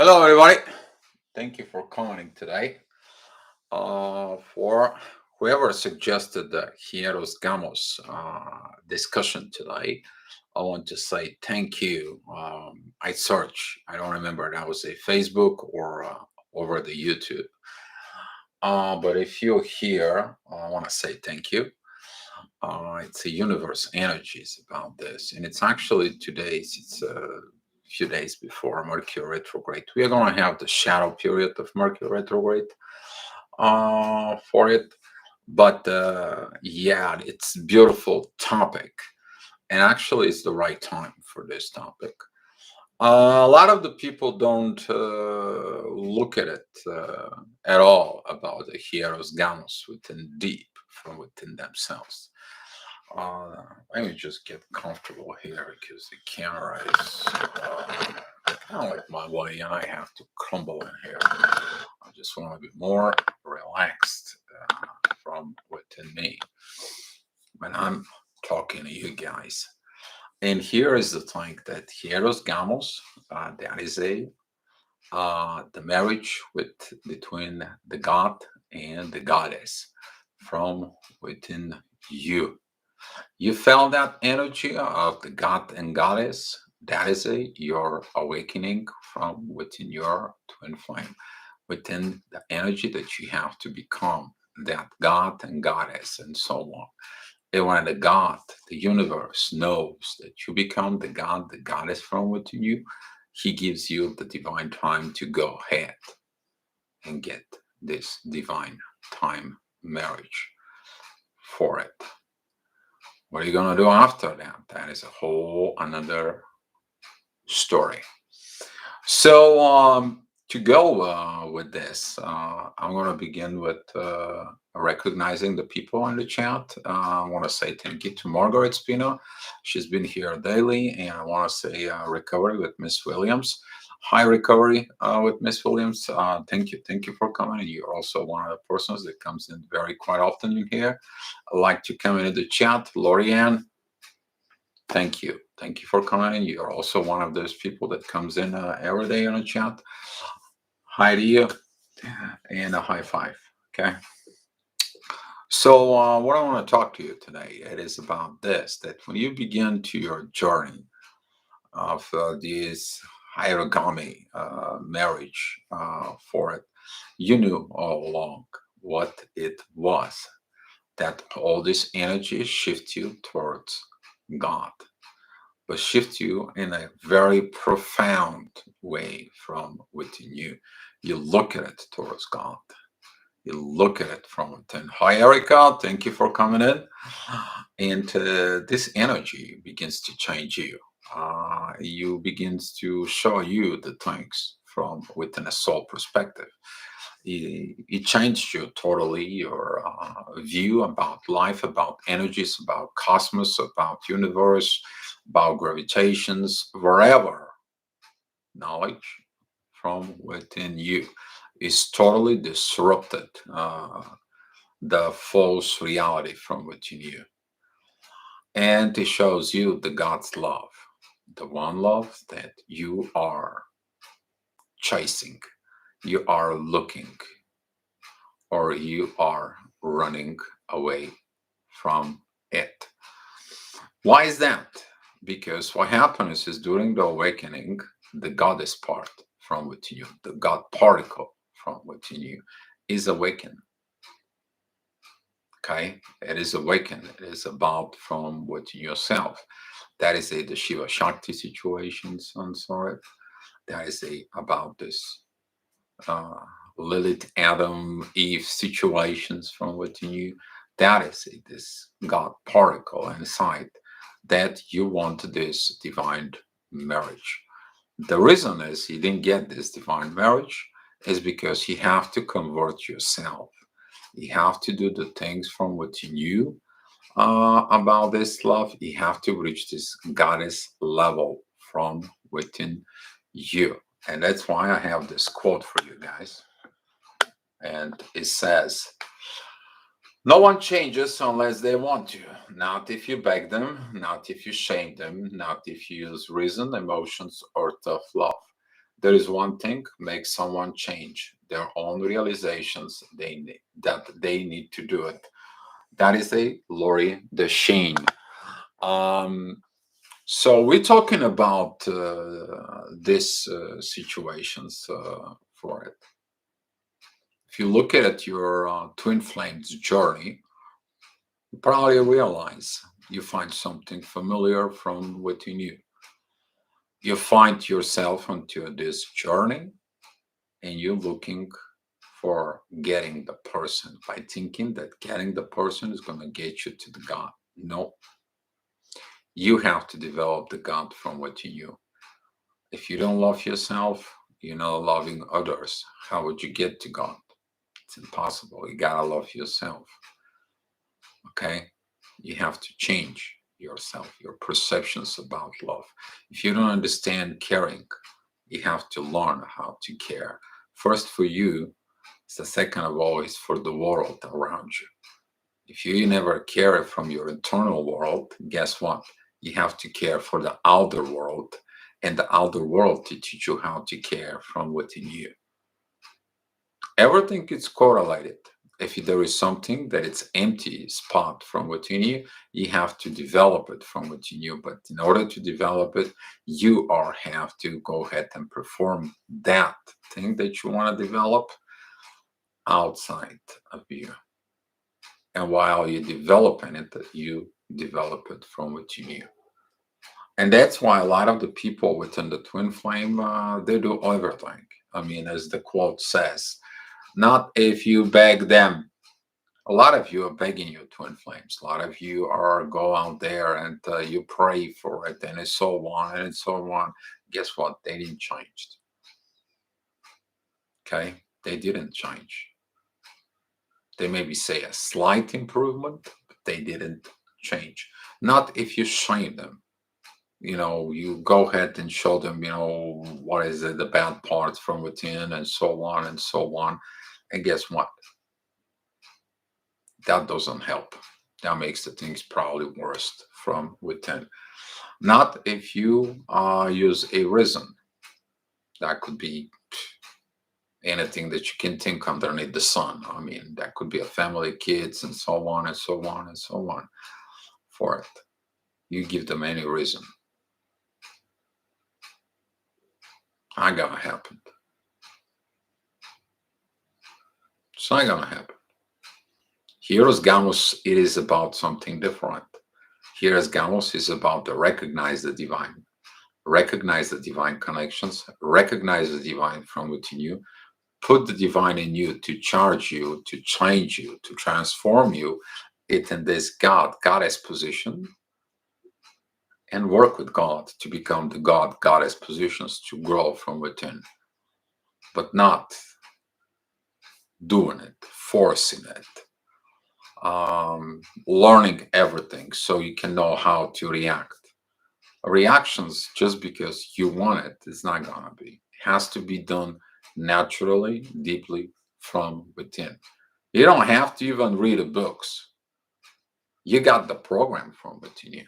Hello, everybody. Thank you for coming today. For whoever suggested the Hieros Gamos discussion today, I want to say thank you. I search, I don't remember that was a Facebook or over the YouTube. But if you're here, I want to say thank you. It's a universe energies about this, and it's actually today's. It's a few days before Mercury retrograde. We are going to have the shadow period of Mercury retrograde for it, but yeah, it's beautiful topic, and actually, it's the right time for this topic. A lot of the people don't look at it at all about the Hieros Gamos within deep from within themselves. Uh, Let me just get comfortable here because the camera is kind of like my way, and I have to crumble in here. I just want to be more relaxed from within me when I'm talking to you guys. And here is the thing that Hieros Gamos, that is a the marriage with between the god and the goddess from within you. You felt that energy of the god and goddess. That is your awakening from within your twin flame, within the energy that you have to become that god and goddess and so on. And when the God, the universe knows that you become the God, the goddess from within you, he gives you the divine time to go ahead and get this divine time marriage for it. What are you going to do after that? That is a whole another story. So, to go with this, I'm going to begin with recognizing the people in the chat. I want to say thank you to Margaret Spino. She's been here daily, and I want to say recovery with Miss Williams. Hi, recovery with Miss Williams. Thank you for coming. You're also one of the persons that comes in very quite often in here. I like to come into the chat. Lorianne, thank you. Thank you for coming. You're also one of those people that comes in every day on a chat. Hi to you and a high five. Okay. So, what I want to talk to you today, it is about this that when you begin to your journey of this Hierogamy marriage for it, you knew all along what it was that all this energy shift you towards God, but shift you in a very profound way from within you. You look at it towards God. You look at it from within. Hi, Erica. Thank you for coming in. And this energy begins to change you. You begins to show you the things from within a soul perspective. It changed you totally your view about life, about energies, about cosmos, about universe, about gravitations, wherever knowledge from within you is totally disrupted the false reality from within you. And it shows you the God's love, the one love that you are chasing, you are looking, or you are running away from it. Why is that? Because what happens is during the awakening, the goddess part from within you, the God particle from within you, is awakened. Okay, it is awakened. It is about from within yourself. That is the Shiva Shakti situations on Sorit. That is about this uh, Lilith, Adam, Eve situations from within you. That is this God particle inside that you want this divine marriage. The reason is he didn't get this divine marriage is because you have to convert yourself. You have to do the things from within you about this love. You have to reach this goddess level from within you. And that's why I have this quote for you guys. And it says, no one changes unless they want to. Not if you beg them, not if you shame them, not if you use reason, emotions, or tough love. There is one thing makes someone change their own realizations that they need to do it. That is a Lori Shane. Um, so we're talking about this situations for it. If you look at your twin flames journey, you probably realize you find something familiar from within you. You find yourself onto this journey and you're looking for getting the person by thinking that getting the person is going to get you to the God. No, you have to develop the God from within you. If you don't love yourself, you're not loving others. How would you get to God? It's impossible. You gotta love yourself. Okay? You have to change yourself, your perceptions about love. If you don't understand caring, you have to learn how to care. First for you, it's the second of all is for the world around you. If you never care from your internal world, guess what? You have to care for the outer world, and the outer world to teach you how to care from within you. Everything is correlated. If there is something that it's empty spot from within you, you have to develop it from within you. But in order to develop it, you are have to go ahead and perform that thing that you want to develop outside of you. And while you're developing it, you develop it from within you. And that's why a lot of the people within the twin flame, they do everything. I mean, as the quote says, not if you beg them. A lot of you are begging your twin flames. A lot of you are go out there and you pray for it, and it's so on and it's so on. Guess what? They didn't change. Okay, they didn't change. They maybe say a slight improvement, but they didn't change. Not if you shame them. You go ahead and show them, what is it, the bad parts from within, and so on and so on. And guess what? That doesn't help. That makes the things probably worse from within. Not if you use a reason. That could be anything that you can think underneath the sun. I mean, that could be a family, kids, and so on and so on and so on for it. You give them any reason. Not gonna happen. It's not gonna happen. Hieros Gamos, it is about something different. Hieros Gamos is about to recognize the divine connections, recognize the divine from within you, put the divine in you to charge you, to change you, to transform you it in this goddess position, and work with God to become the goddess positions to grow from within, but not doing it, forcing it, learning everything so you can know how to react. Reactions just because you want it is not gonna be. It has to be done naturally, deeply from within. You don't have to even read the books. You got the program from within you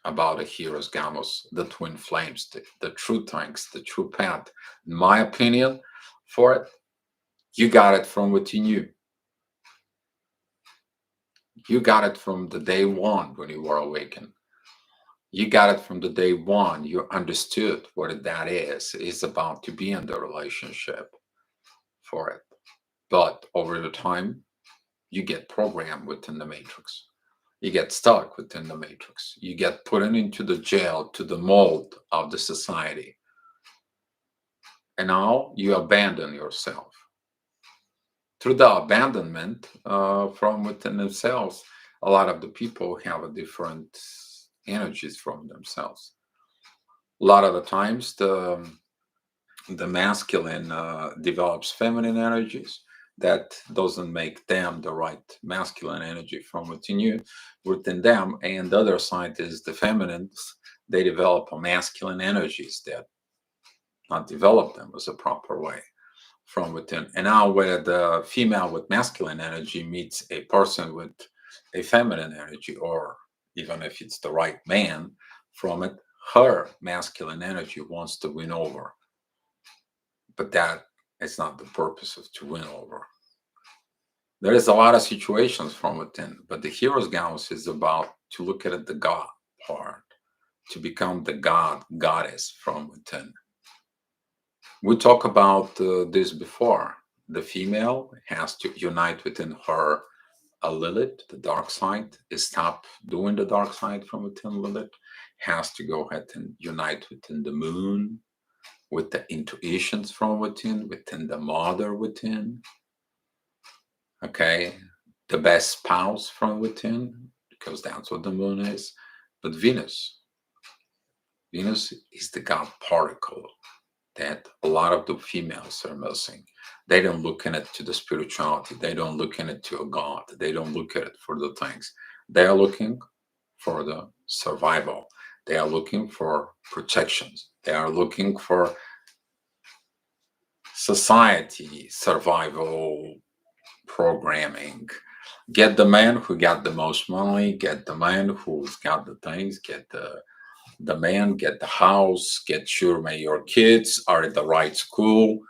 about the Hieros Gamos, the twin flames, the true tanks, the true path. In my opinion, for it, you got it from within you. You got it from the day one when you were awakened. You got it from the day one. You understood what that is. It's about to be in the relationship for it. But over the time, you get programmed within the matrix. You get stuck within the matrix. You get put into the jail, to the mold of the society. And now you abandon yourself. Through the abandonment from within themselves, a lot of the people have a different energies from themselves. A lot of the times, the masculine develops feminine energies. That doesn't make them the right masculine energy from within them. And the other side is the feminines. They develop a masculine energies that not develop them as a proper way from within. And now, where the female with masculine energy meets a person with a feminine energy, or even if it's the right man from it, her masculine energy wants to win over but that is not the purpose of to win over. There is a lot of situations from within, but the hero's Gamos is about to look at the God part, to become the God, goddess from within. We talked about this before. The female has to unite within her a Lilith, the dark side, is stop doing the dark side from within Lilith, has to go ahead and unite within the moon, with the intuitions from within the mother within, okay, the best spouse from within, because that's what the moon is. But Venus is the God particle that a lot of the females are missing. They don't look in it to the spirituality. They don't look in it to a God. They don't look at it for the things. They are looking for the survival. They are looking for protections. They are looking for society survival programming. Get the man who got the most money, get the man who's got the things, get the man, get the house, get sure may your kids are at the right school,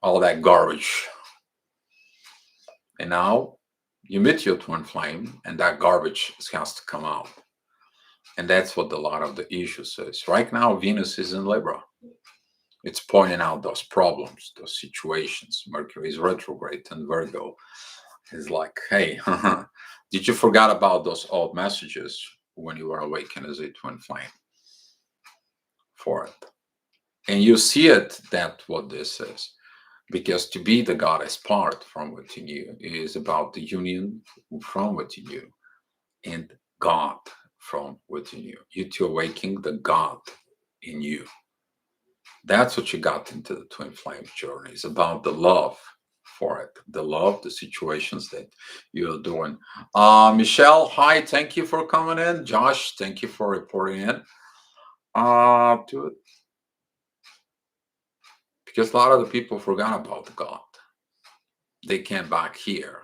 all that garbage. And now you meet your twin flame, and that garbage has to come out. And that's what a lot of the issues is. Right now, Venus is in Libra. It's pointing out those problems, those situations. Mercury is retrograde, and Virgo is like, hey, did you forget about those old messages when you were awakened as a twin flame for it? And you see it, that what this is. Because to be the goddess part from within you is about the union from within you and God from within you. You to awakening the God in you. That's what you got into the twin flame journey. It's about the love for it, the love, the situations that you're doing. Michelle, hi, thank you for coming in. Josh, thank you for reporting in. To it. Because a lot of the people forgot about God. They came back here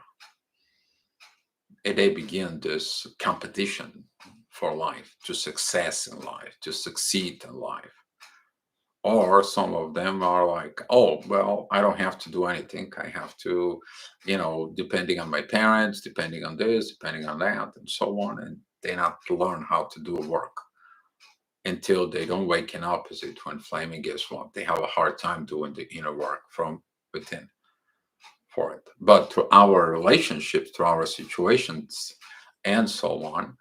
and they begin this competition for life, to success in life, to succeed in life. Or some of them are like, oh, well, I don't have to do anything. I have to, depending on my parents, depending on this, depending on that, and so on. And they not learn how to do work until they don't waken up as a twin flame. And guess what? They have a hard time doing the inner work from within for it. But through our relationships, through our situations, and so on,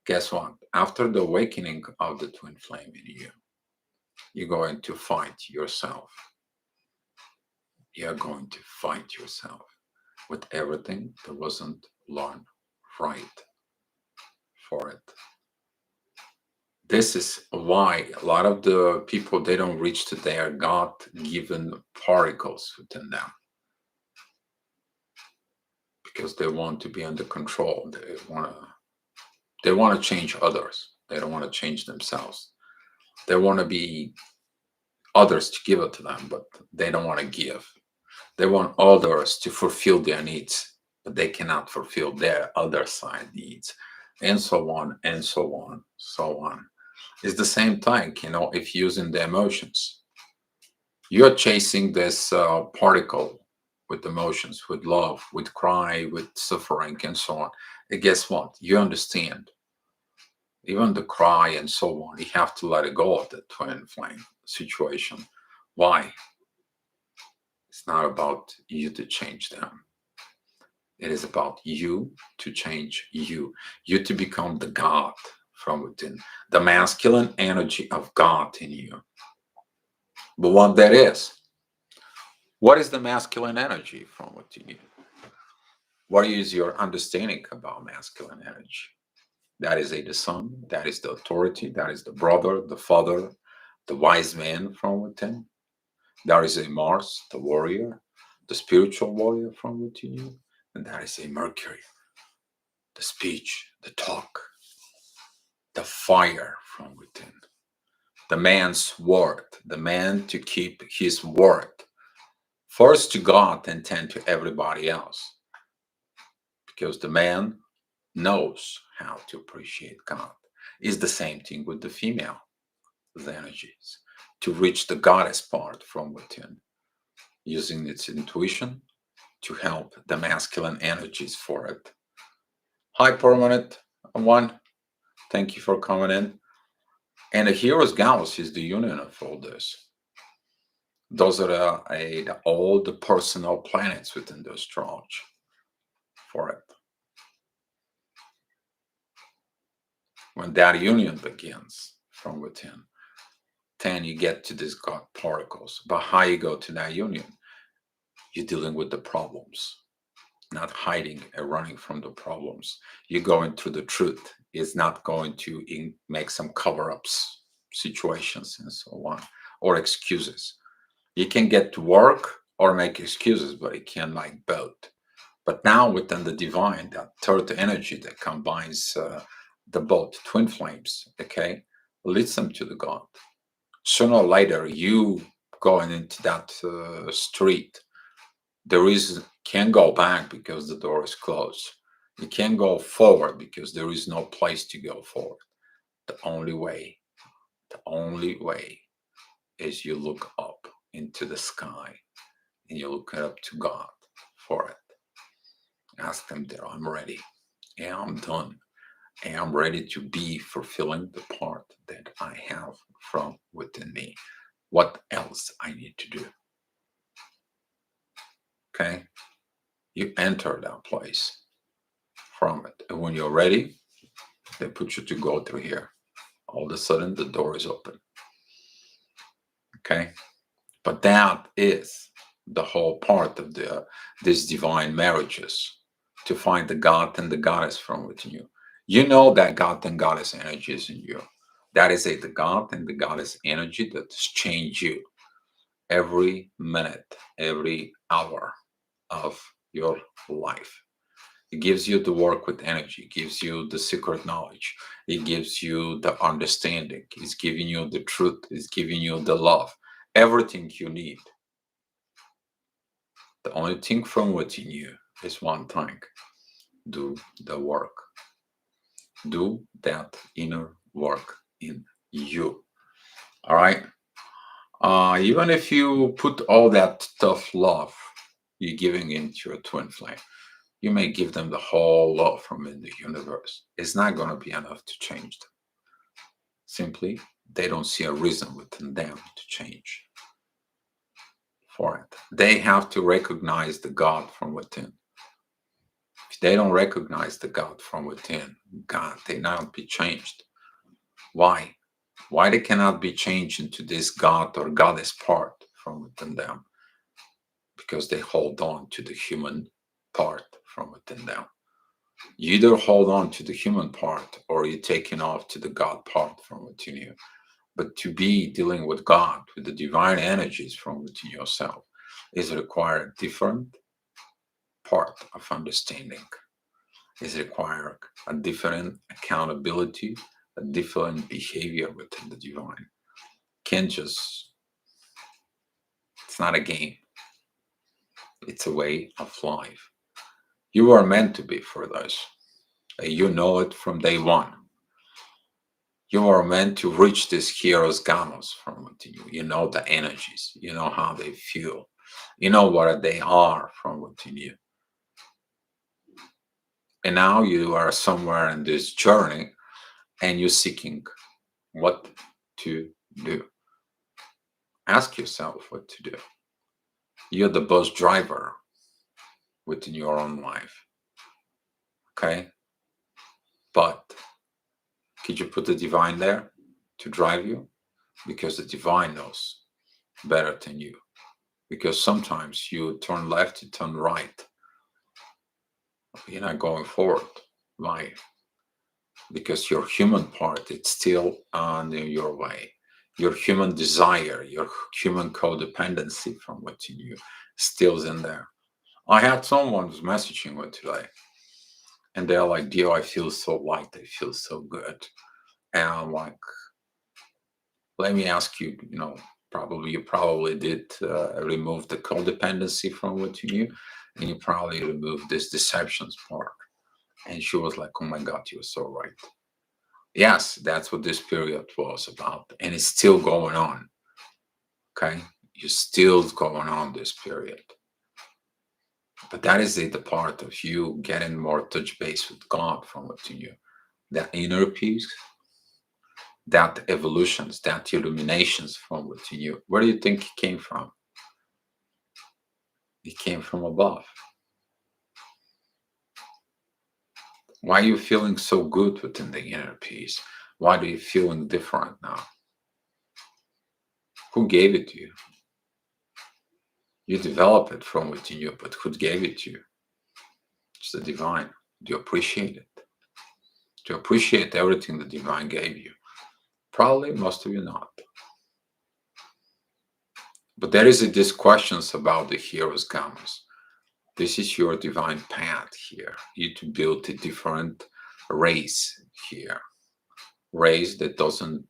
guess what? After the awakening of the twin flame in you, you're going to fight yourself. You're going to fight yourself with everything that wasn't learned right for it. This is why a lot of the people, they don't reach to their God-given particles within them, because they want to be under control. They want to change others. They don't want to change themselves. They want to be others to give it to them, but they don't want to give. They want others to fulfill their needs, but they cannot fulfill their other side needs, and so on, and so on, so on. It's the same thing, if using the emotions. You're chasing this particle with emotions, with love, with cry, with suffering, and so on. And guess what? You understand. Even the cry and so on, you have to let it go of the twin flame situation. Why? It's not about you to change them. It is about you to change you. You to become the God from within, the masculine energy of God in you. But what that is, what is the masculine energy from within you? What is your understanding about masculine energy? That is the son, that is the authority, that is the brother, the father, the wise man from within. There is a Mars, the warrior, the spiritual warrior from within you, and there is a Mercury, the speech, the talk, the fire from within. The man's word, the man to keep his word, first to God and then to everybody else, because the man knows how to appreciate God. Is the same thing with the female, the energies. to reach the goddess part from within, using its intuition to help the masculine energies for it. Hi, permanent one. Thank you for coming in. And the Hieros Gamos is the union of all this. Those are all the personal planets within the astrology for it. When that union begins from within, then you get to these God particles. But how you go to that union? You're dealing with the problems, not hiding and running from the problems. You're going through the truth. It's not going to make some cover-ups situations and so on, or excuses. You can get to work or make excuses, but it can like both. But now within the divine, that third energy that combines the both twin flames, okay, leads them to the God. Sooner or later, you going into that street, there is can't go back because the door is closed. You can't go forward because there is no place to go forward. The only way is you look up into the sky and you look up to God for it. Ask them there, I'm ready. And I'm done. And I'm ready to be fulfilling the part that I have from within me. What else I need to do? Okay? You enter that place from it. And when you're ready, they put you to go through here. All of a sudden, the door is open. Okay? But that is the whole part of these divine marriages, to find the God and the goddess from within you. You know that God and goddess energy is in you. That is the God and the goddess energy that change you every minute, every hour of your life. It gives you the work with energy, it gives you the secret knowledge, it gives you the understanding, it's giving you the truth, it's giving you the love, everything you need. The only thing from within you is one thing: do the work. Do that inner work in you. All right. Even if you put all that tough love you're giving into your twin flame, you may give them the whole love from in the universe. It's not going to be enough to change them. Simply, they don't see a reason within them to change for it. They have to recognize the God from within. If they don't recognize the God from within, God, they not be changed. Why? Why they cannot be changed into this God or goddess part from within them? Because they hold on to the human part from within them. You either hold on to the human part or you're taking off to the God part from within you. But to be dealing with God, with the divine energies from within yourself, is require a different part of understanding. Is require a different accountability, a different behavior within the divine. Can't just, it's not a game. It's a way of life. You are meant to be for this. You know it from day one. You are meant to reach this Hieros Gamos from within you. You know the energies. You know how they feel. You know what they are from within you. And now you are somewhere in this journey and you're seeking what to do. Ask yourself what to do. You're the bus driver within your own life. Okay? But could you put the divine there to drive you? Because the divine knows better than you. Because sometimes you turn left, you turn right. You're not going forward. Why? Because your human part, it's still on your way. Your human desire, your human codependency from within you still's in there. I had someone who's messaging me today, and they're like, Dio, I feel so light, I feel so good. And I'm like, let me ask you, you probably did remove the codependency from within you, and you probably removed this deceptions part. And she was like, oh my God, you're so right. Yes, that's what this period was about. And it's still going on. Okay, you're still going on this period, but that is the part of you getting more touch base with God from within you. That inner peace, that evolutions, that illuminations from within you. Where do you think it came from? It came from above. Why are you feeling so good within the inner peace? Why are you feeling different now? Who gave it to you? You develop it from within you, but who gave it to you? It's the divine. Do you appreciate it? Do you appreciate everything the divine gave you? Probably most of you not. But there is these questions about the Hieros Gamos. This is your divine path here. You to build a different race here. Race that doesn't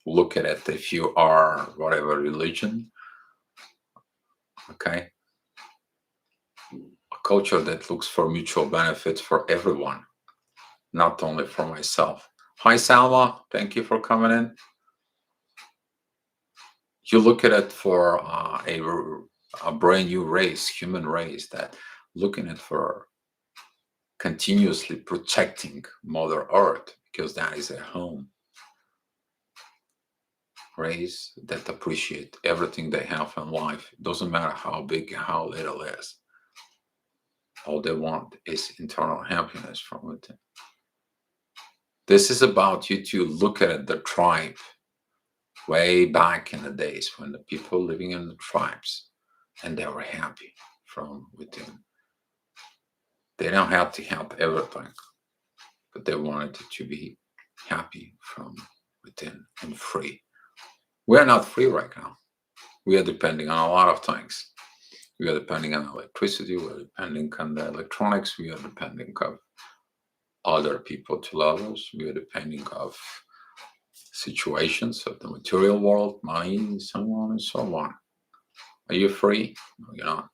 look at it if you are whatever religion, okay? A culture that looks for mutual benefits for everyone, not only for myself. Hi, Salma. Thank you for coming in. You look at it for a brand new race, human race, that looking at for continuously protecting Mother Earth because that is a home. Race that appreciate everything they have in life. It doesn't matter how big and how little it is. All they want is internal happiness from within. This is about you to look at the tribe way back in the days when the people living in the tribes and they were happy from within. They don't have to have everything, but they wanted to be happy from within and free. We're not free right now. We are depending on a lot of things. We are depending on electricity, we are depending on the electronics, we are depending on other people to love us, we are depending of situations of the material world, money, so on and so on. Are you free? No, you're not.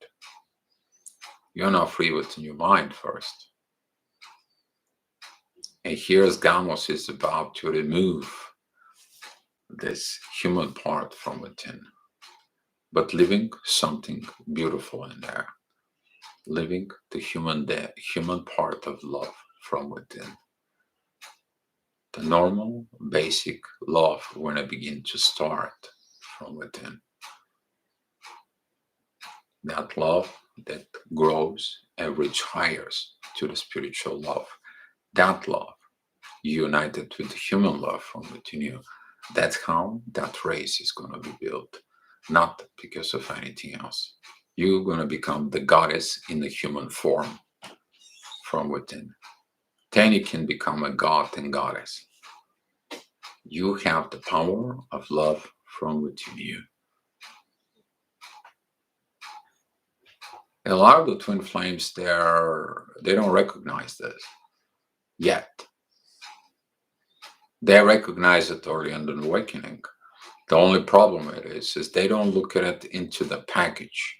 You're not free within your mind first. And here's Gamos is about to remove this human part from within, but living something beautiful in there. Living the human part of love from within. The normal, basic love when I begin to start from within. That love that grows and reaches higher to the spiritual love. That love united with the human love from within you. That's how that race is going to be built, not because of anything else. You're going to become the goddess in the human form from within. Then you can become a god and goddess. You have the power of love from within you. A lot of the twin flames, they don't recognize this yet. They recognize it early in the awakening. The only problem it is they don't look at it into the package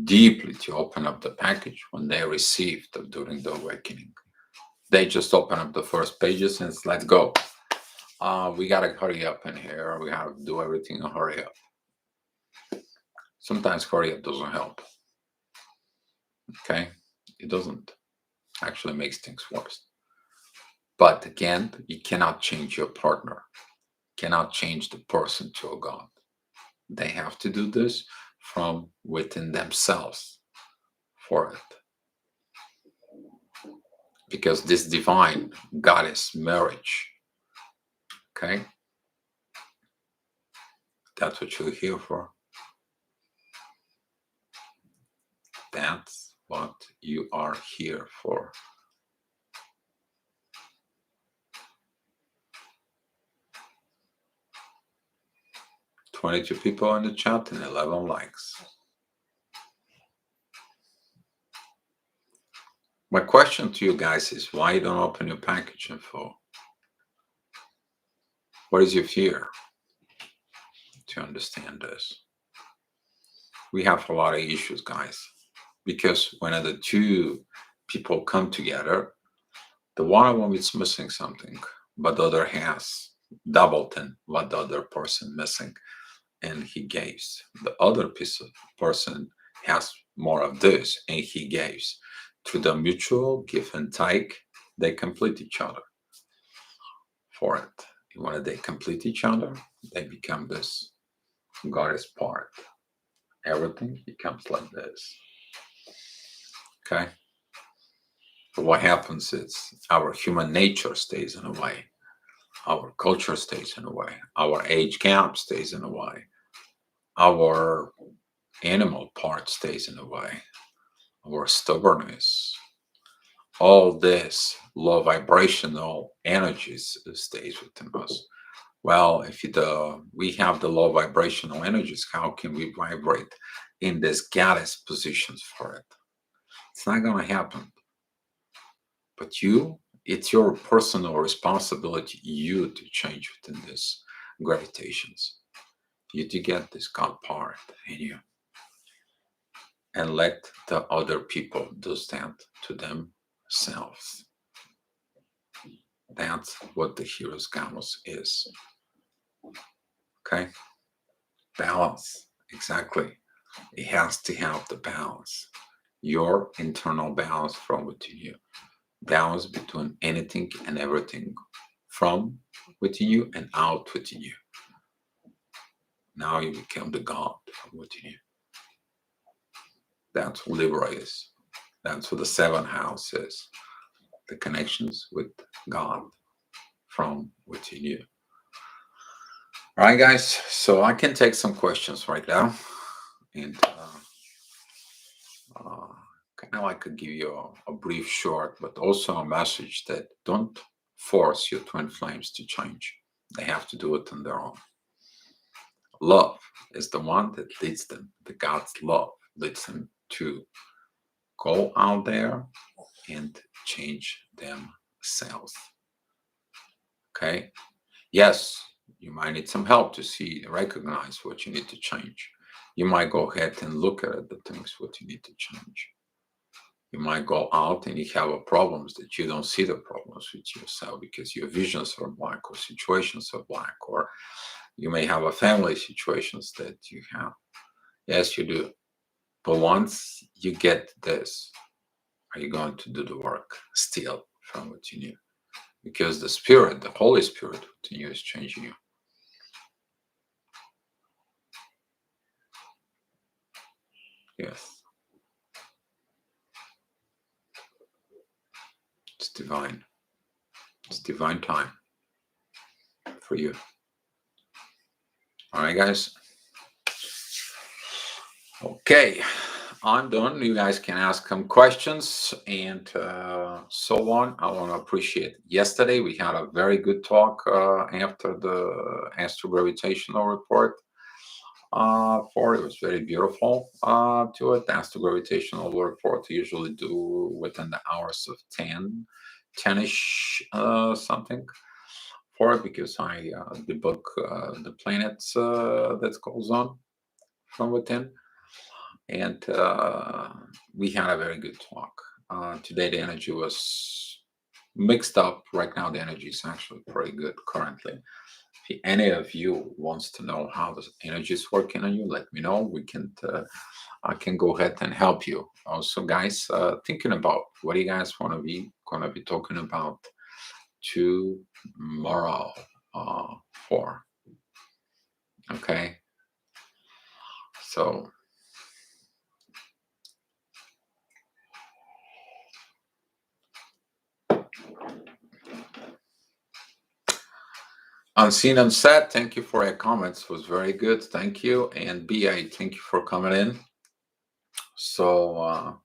deeply to open up the package when they received during the awakening. They just open up the first pages and it's, let's go. We gotta hurry up in here. We have to do everything in a hurry up. Sometimes hurry up doesn't help. Okay, it doesn't. Actually makes things worse. But again, you cannot change your partner. Cannot change the person to a god. They have to do this from within themselves for it. Because this divine goddess marriage, okay, that's what you're here for. That's what you are here for. "22 people in the chat and 11 likes. My question to you guys is, why you don't open your package info? What is your fear to understand this? We have a lot of issues, guys, because when the two people come together, the one of them is missing something, but the other has double than what the other person missing. and he gives. The other person has more of this and he gives. Through the mutual give and take, they complete each other for it. When they complete each other, they become this goddess part. Everything becomes like this. Okay? But what happens is our human nature stays in a way, our culture stays in a way, our age gap stays in a way, our animal part stays in a way, our stubbornness, all this low vibrational energies stays within us. Well, if we have the low vibrational energies, how can we vibrate in this goddess positions for it? It's not going to happen. But it's your personal responsibility, you to change within this gravitations. You to get this God part in you. And let the other people do that to themselves. That's what the Hieros Gamos is. Okay? Balance. Exactly. It has to have the balance. Your internal balance from within you. Balance between anything and everything from within you and out within you. Now you become the God from within you. That's what Libra is. That's what the seventh house is. The connections with God from within you. All right, guys. So I can take some questions right now. And kind of like to give you a brief short, but also a message that don't force your twin flames to change. They have to do it on their own. Love is the one that leads them. The God's love leads them to go out there and change themselves. Okay? Yes, you might need some help to see, recognize what you need to change. You might go ahead and look at the things what you need to change. You might go out and you have problems that you don't see the problems with yourself because your visions are black or situations are black, or you may have a family situations that you have. Yes, you do. But once you get this, are you going to do the work still from within you? Because the Spirit, the Holy Spirit within you is changing you. Yes. It's divine. It's divine time for you. All right, guys. Okay, I'm done. You guys can ask some questions and so on. I want to appreciate. Yesterday we had a very good talk after the astrogravitational report. For it was very beautiful to it. The astrogravitational report we usually do within the hours of 10-ish something for it, because I debug the planets that goes on from within. And we had a very good talk. Today the energy was mixed up. Right now the energy is actually pretty good currently. If any of you wants to know how the energy is working on you, let me know. I can go ahead and help you. Also, guys, thinking about what do you guys want to be gonna be talking about tomorrow for. Okay, so Unseen Unsaid, thank you for your comments. It was very good. Thank you. And BA, thank you for coming in. So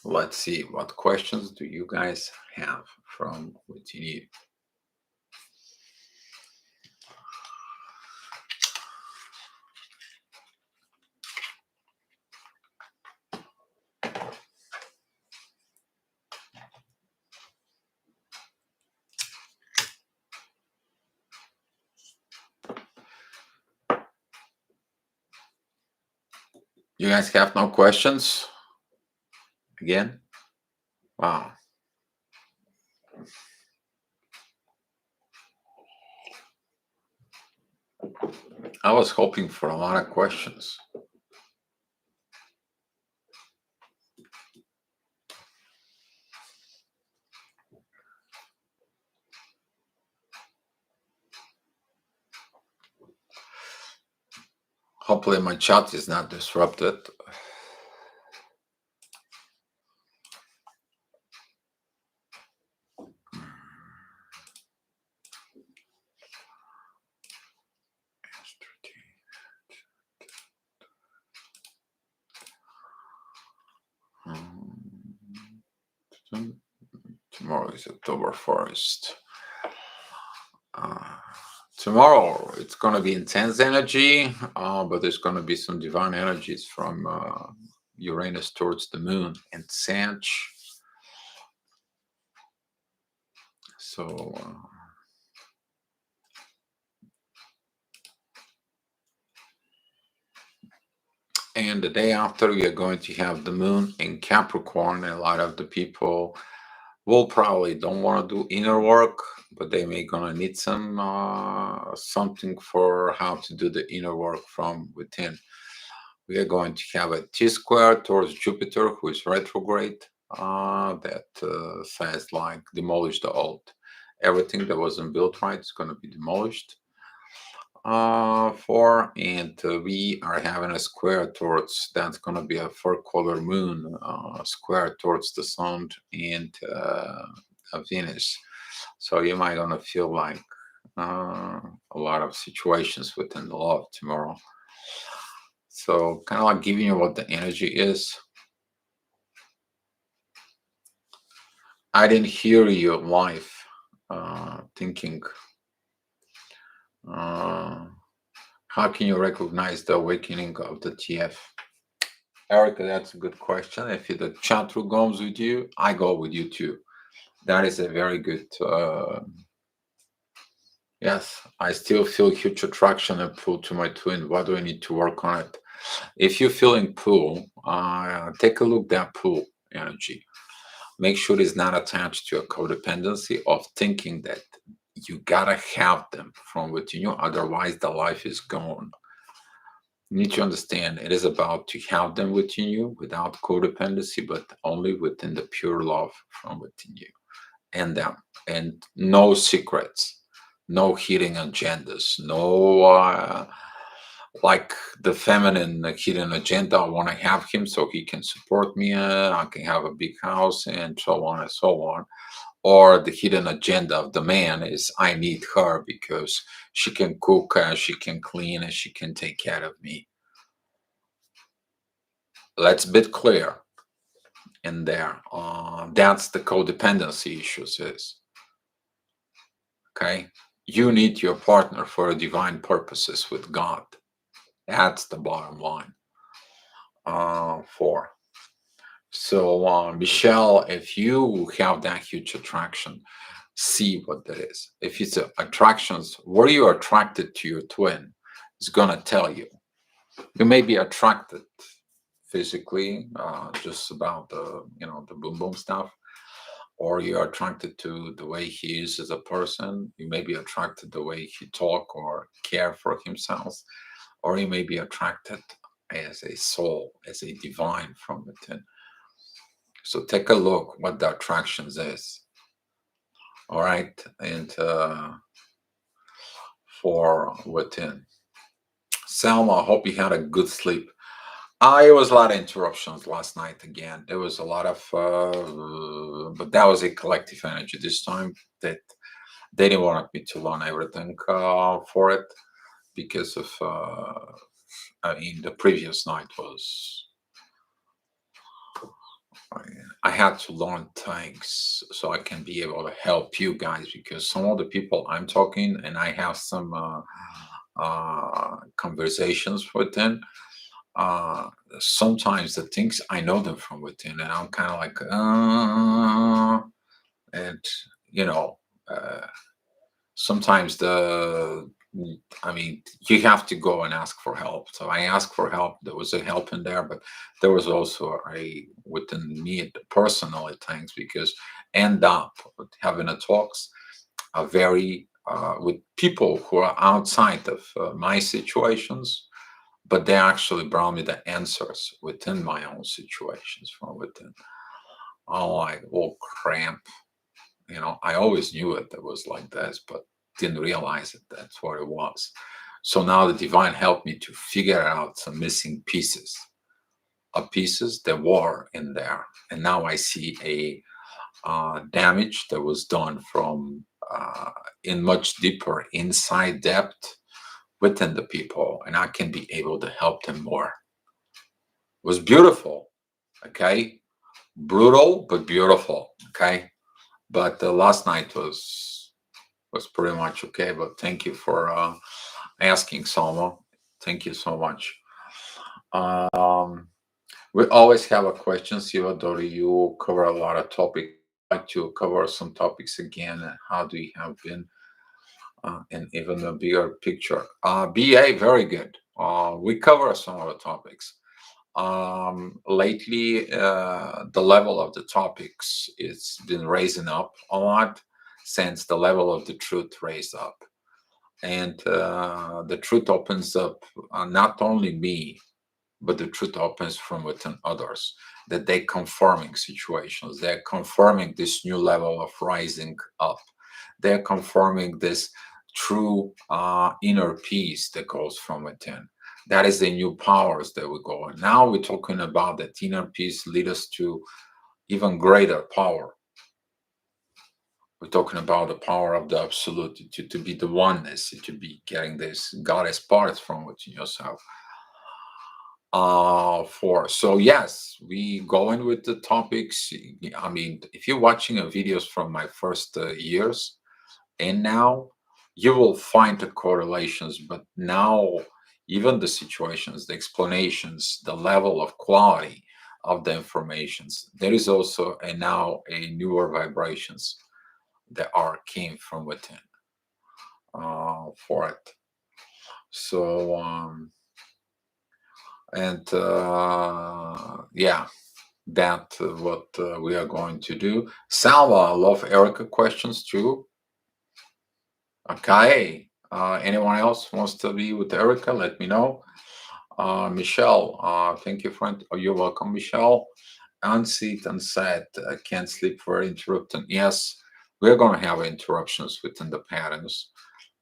let's see, what questions do you guys have from within you? You guys have no questions? Again? Wow. I was hoping for a lot of questions. Hopefully, my chat is not disrupted. Tomorrow is October 1st. Uh, Tomorrow it's going to be intense energy, but there's going to be some divine energies from Uranus towards the moon and Sag. So, and the day after, we are going to have the moon in Capricorn. And a lot of the people will probably don't want to do inner work, but they may gonna need some something for how to do the inner work from within. We are going to have a T square towards Jupiter, who is retrograde. That says like demolish the old. Everything that wasn't built right is going to be demolished. For and we are having a square towards that's going to be a four-color moon square towards the sun and Venus. So you might gonna feel like a lot of situations within the love tomorrow. So kind of like giving you what the energy is. I didn't hear you live thinking. Uh, how can you recognize the awakening of the TF? Erica, that's a good question. If the chat room goes with you, I go with you too. That is a very good. Yes, I still feel huge attraction and pull to my twin. What do I need to work on it? If you're feeling pull, take a look at that pull energy. Make sure it's not attached to a codependency of thinking that you gotta have them from within you, otherwise the life is gone. You need to understand it is about to have them within you without codependency, but only within the pure love from within you and them, and no secrets, no hidden agendas, no like the feminine hidden agenda. I want to have him so he can support me. I can have a big house and so on and so on. Or the hidden agenda of the man is I need her because she can cook, she can clean, and she can take care of me. Let's be clear in there. That's the codependency issues is. Okay. You need your partner for divine purposes with God. That's the bottom line. For so Michelle, if you have that huge attraction, see what that is. If it's attractions, were you attracted to your twin? It's gonna tell you. You may be attracted physically, just about the the boom boom stuff, or you're attracted to the way he is as a person. You may be attracted the way he talk or care for himself, or you may be attracted as a soul, as a divine from within. So take a look what the attractions is. All right, and for within. Selma, I hope you had a good sleep. It was a lot of interruptions last night again. There was a lot of, but that was a collective energy this time that they didn't want me to learn everything for it because of, I mean, the previous night was, I had to learn things so I can be able to help you guys because some of the people I'm talking and I have some conversations with them. uh Sometimes the things I know them from within and I'm kind of like and you know uh sometimes I mean you have to go and ask for help, so I asked for help. There was a help in there, but there was also a within me personally things because end up with having a talks a very with people who are outside of my situations, but they actually brought me the answers within my own situations from within. I'm like, oh crap. I always knew it was like this, but didn't realize it. That's what it was. So now the divine helped me to figure out some missing pieces of pieces that were in there. And now I see a damage that was done from in much deeper inside depth within the people, and I can be able to help them more. It was beautiful, okay? Brutal, but beautiful, okay? But the last night was pretty much okay. But thank you for asking, Salma. Thank you so much. Um, we always have a question, Sivadori. You cover a lot of topics. Like to cover some topics again. How do you have been? And even a bigger picture. BA, very good. We cover some of the topics. Lately, the level of the topics it's been raising up a lot since the level of the truth raised up. And the truth opens up not only me, but the truth opens from within others. That they're confirming situations, they're confirming this new level of rising up, they're confirming this true inner peace that goes from within. That is the new powers that we go. And now we're talking about that inner peace lead us to even greater power. We're talking about the power of the absolute, to be the oneness, to be getting this goddess parts from within yourself. For so yes, we go in with the topics. I mean, if you're watching videos from my first years and now, you will find the correlations. But now, even the situations, the explanations, the level of quality of the informations, there is also a now a newer vibrations that are came from within for it. So and yeah, that what we are going to do. Salva, I love Erica questions too. Okay. Anyone else wants to be with Erica? Let me know. Michelle, thank you, friend. Oh, you're welcome, Michelle. Unseat and said, can't sleep for interrupting. Yes, we're going to have interruptions within the patterns.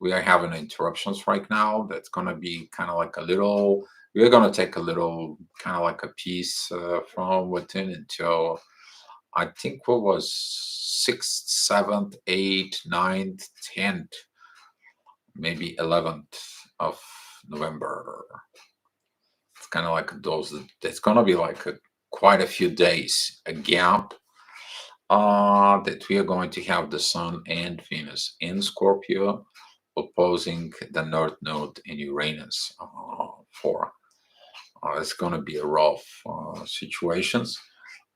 We are having interruptions right now. That's going to be kind of like a little, we're going to take a little kind of like a piece from within until I think what was 6th, 7th, 8th, 9th, 10th, maybe 11th of November. It's kind of like those, it's going to be like quite a few days, a gap that we are going to have the Sun and Venus in Scorpio opposing the North Node in Uranus for. It's going to be a rough situations.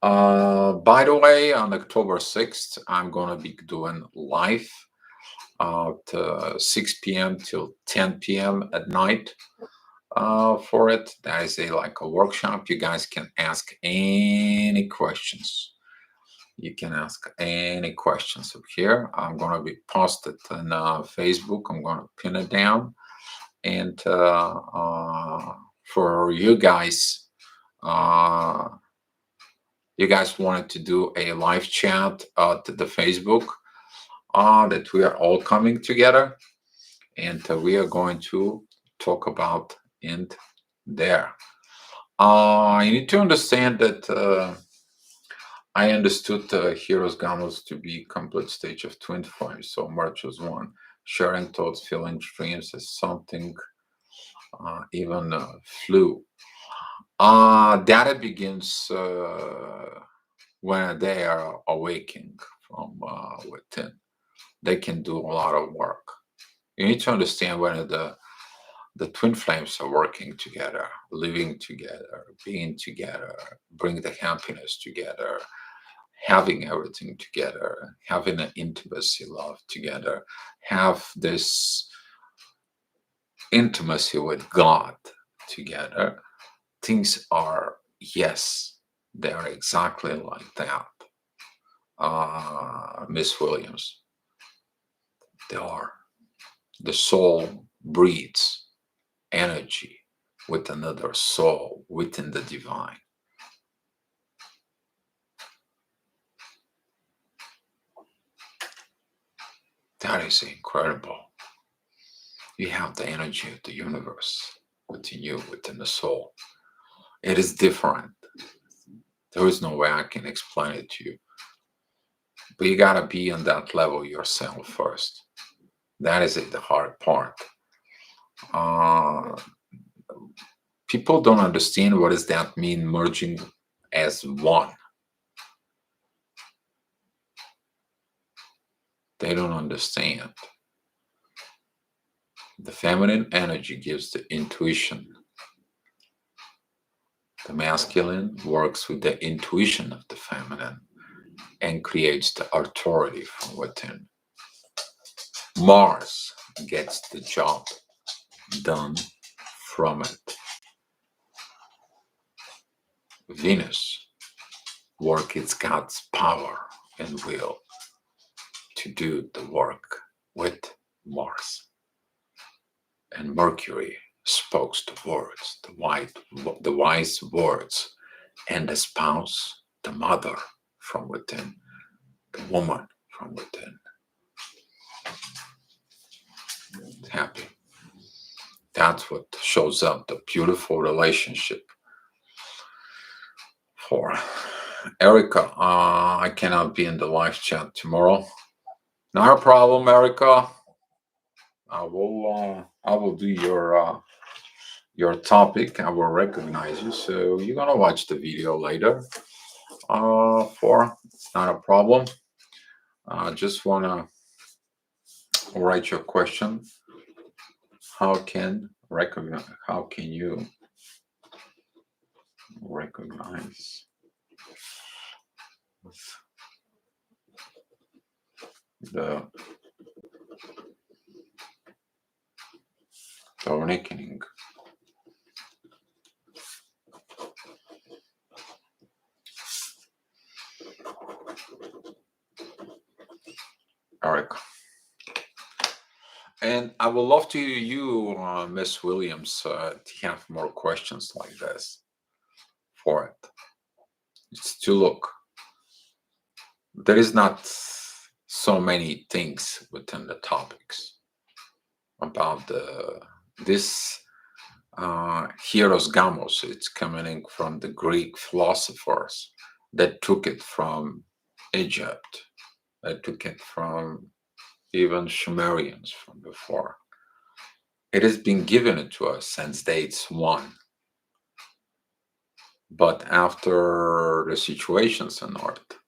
By the way, on October 6th, I'm going to be doing live at 6 p.m. till 10 p.m. at night for it. That is like a workshop. You guys can ask any questions. You can ask any questions up here. I'm going to be posted on Facebook. I'm going to pin it down. And for you guys wanted to do a live chat at the Facebook that we are all coming together, and we are going to talk about in there. You need to understand that I understood Hieros Gamos to be complete stage of twin flame. So March was one. Sharing thoughts, feelings, dreams as something even flew. Data begins when they are awakening from within. They can do a lot of work. You need to understand when the twin flames are working together, living together, being together, bring the happiness together, having everything together, having an intimacy, love together, have this intimacy with God together. Things are, yes, they are exactly like that. Miss Williams, they are. The soul breathes energy with another soul within the divine. That is incredible. You have the energy of the universe within you, within the soul. It is different. There is no way I can explain it to you. But you gotta be on that level yourself first. That is it, the hard part. Uh, People don't understand what does that mean, merging as one. They don't understand. The feminine energy gives the intuition. The masculine works with the intuition of the feminine and creates the authority from within. Mars gets the job done from it. Venus works its God's power and will to do the work with Mars. And Mercury spoke the words, the wise words, and the spouse, the mother from within, the woman from within. Happy. That's what shows up the beautiful relationship. For Erica, I cannot be in the live chat tomorrow. Not a problem, Erica. I will do your topic. I will recognize you, so you're gonna watch the video later. For it's not a problem. I just wanna write your question. How can recognize? How can you recognize the awakening? Eric. And I would love to you, Miss Williams, to have more questions like this for it. It's to look. There is not so many things within the topics about this Hieros Gamos. It's coming from the Greek philosophers that took it from Egypt. That took it from even Sumerians from before. It has been given to us since dates one. But after the situations on Earth,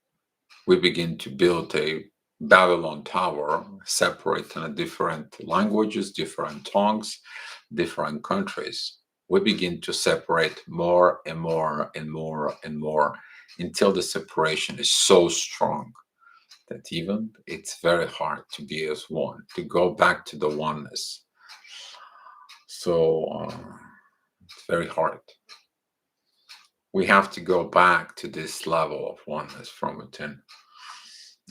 we begin to build a Babylon Tower, separating in different languages, different tongues, different countries. We begin to separate more and more and more and more until the separation is so strong that even it's very hard to be as one, to go back to the oneness. So it's very hard. We have to go back to this level of oneness from within.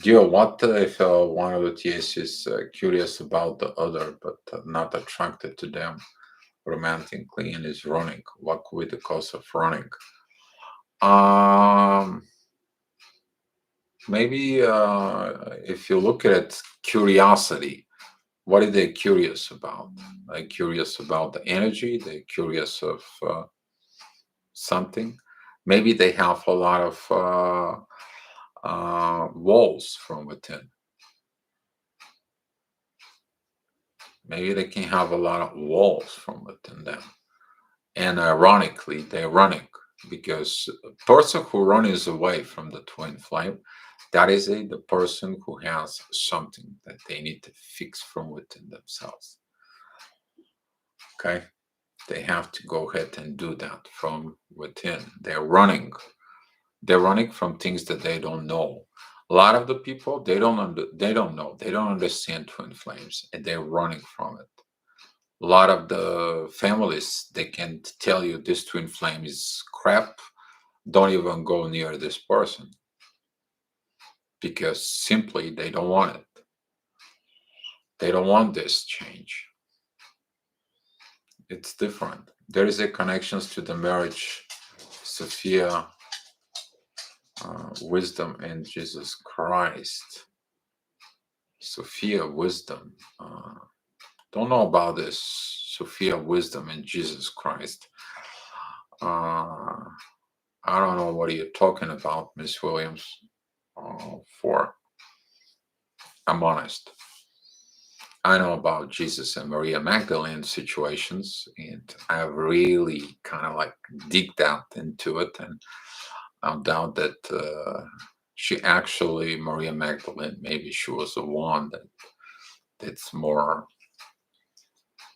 Gio, what if one of the TS is curious about the other but not attracted to them romantically and is running? What could be the cause of running? Maybe if you look at it, curiosity. What are they curious about? They're curious about the energy. They're curious of something. Maybe they have a lot of walls from within. Maybe they can have a lot of walls from within them. And ironically, they're running because a person who runs away from the twin flame, that is the person who has something that they need to fix from within themselves. Okay? They have to go ahead and do that from within. They're running. They're running from things that they don't know. A lot of the people they don't know. They don't understand twin flames, and they're running from it. A lot of the families they can tell you this twin flame is crap. Don't even go near this person because simply they don't want it. They don't want this change. It's different. There is a connections to the marriage, Sophia, wisdom, and Jesus Christ. Sophia wisdom. Don't know about this. Sophia wisdom and Jesus Christ. Uh, I don't know what you're talking about, Miss Williams. For I'm honest. I know about Jesus and Maria Magdalene situations, and I've really kind of like digged out into it, and I doubt that she actually Maria Magdalene. Maybe she was the one that's more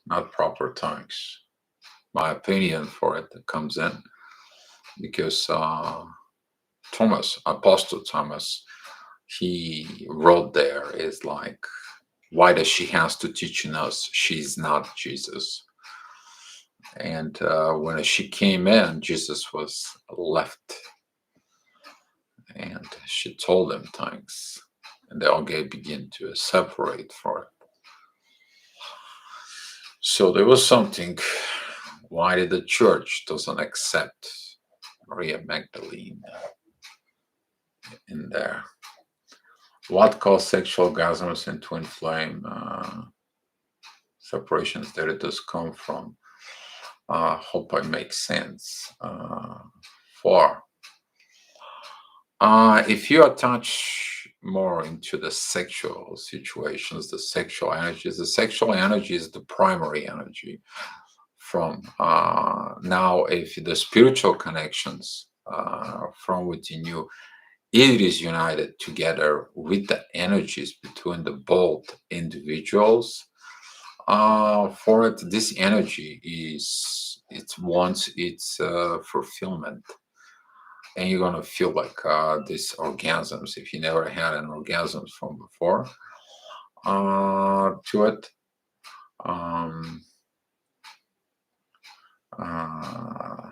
not proper tongues. My opinion for it that comes in because Thomas, Apostle Thomas, he wrote there is like, why does she has to teaching us? She's not Jesus. And when she came in, Jesus was left, and she told them thanks, and they all begin to separate for it. So there was something. Why did the church doesn't accept Maria Magdalene in there? What caused sexual orgasms and twin flame separations that it does come from? Hope I make sense. For if you attach more into the sexual situations, the sexual energy is the primary energy. From now, if the spiritual connections from within you, it is united together with the energies between the both individuals. For it, this energy is it wants its fulfillment, and you're gonna feel like these orgasms if you never had an orgasm from before. To it, um, uh,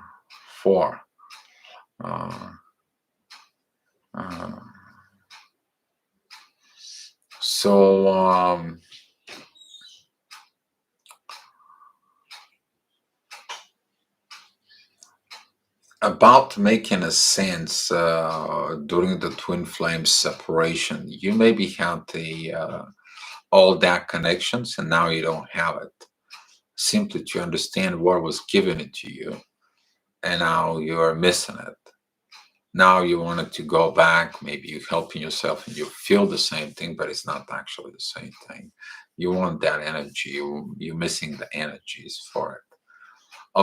for uh, uh, so about making a sense during the twin flame separation, you maybe had the all that connections and now you don't have it, simply to understand what was given it to you, and now you're missing it. Now you wanted to go back, maybe you're helping yourself and you feel the same thing, but it's not actually the same thing. You want that energy, you're missing the energies for it.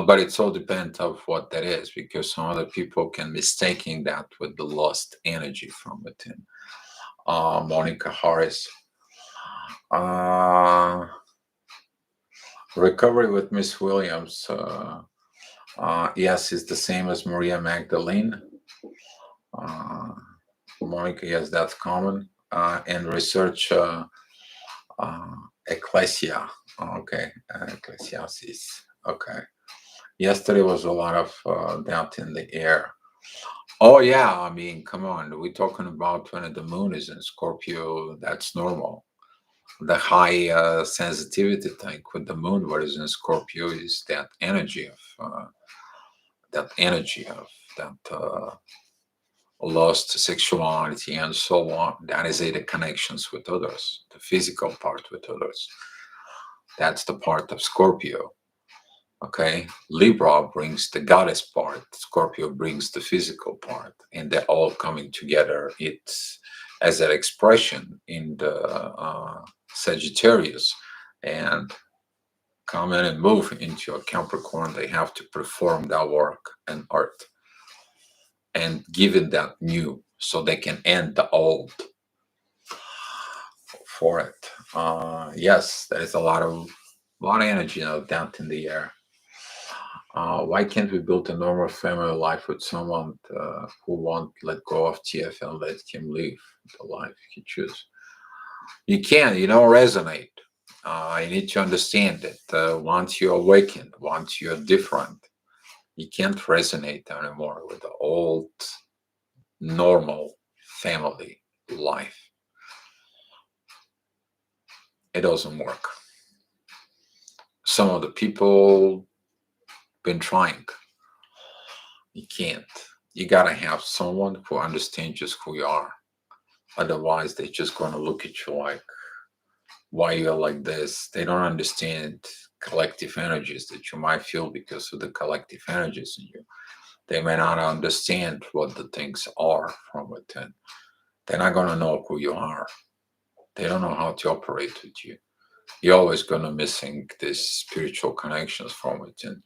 But it's all depends of what that is, because some other people can mistaking that with the lost energy from within. Monica Harris. Uh, Recovery with Miss Williams. Yes, it's the same as Maria Magdalene. Uh, Monica, yes, that's common. And research uh, ecclesia. Okay, ecclesiastes. Okay. Yesterday was a lot of doubt in the air. Oh yeah, I mean, come on. We're talking about when the moon is in Scorpio. That's normal. The high sensitivity thing with the moon, what is in Scorpio, is that energy of that lost sexuality and so on. That is the connections with others, the physical part with others. That's the part of Scorpio. Okay, Libra brings the goddess part, Scorpio brings the physical part, and they're all coming together. It's as an expression in the Sagittarius, and come in and move into a Capricorn. They have to perform that work and art and give it that new, so they can end the old for it. Yes, there is a lot of energy down in the air. Why can't we build a normal family life with someone who won't let go of TF and let him live the life he chooses? You can, resonate. You need to understand that once you awaken, once you're different, you can't resonate anymore with the old, normal family life. It doesn't work. Some of the people been trying. You can't. You gotta have someone who understands just who you are. Otherwise, they're just gonna look at you like, why you're like this. They don't understand collective energies that you might feel because of the collective energies in you. They may not understand what the things are from within. They're not gonna know who you are. They don't know how to operate with you. You're always gonna missing these spiritual connections from within.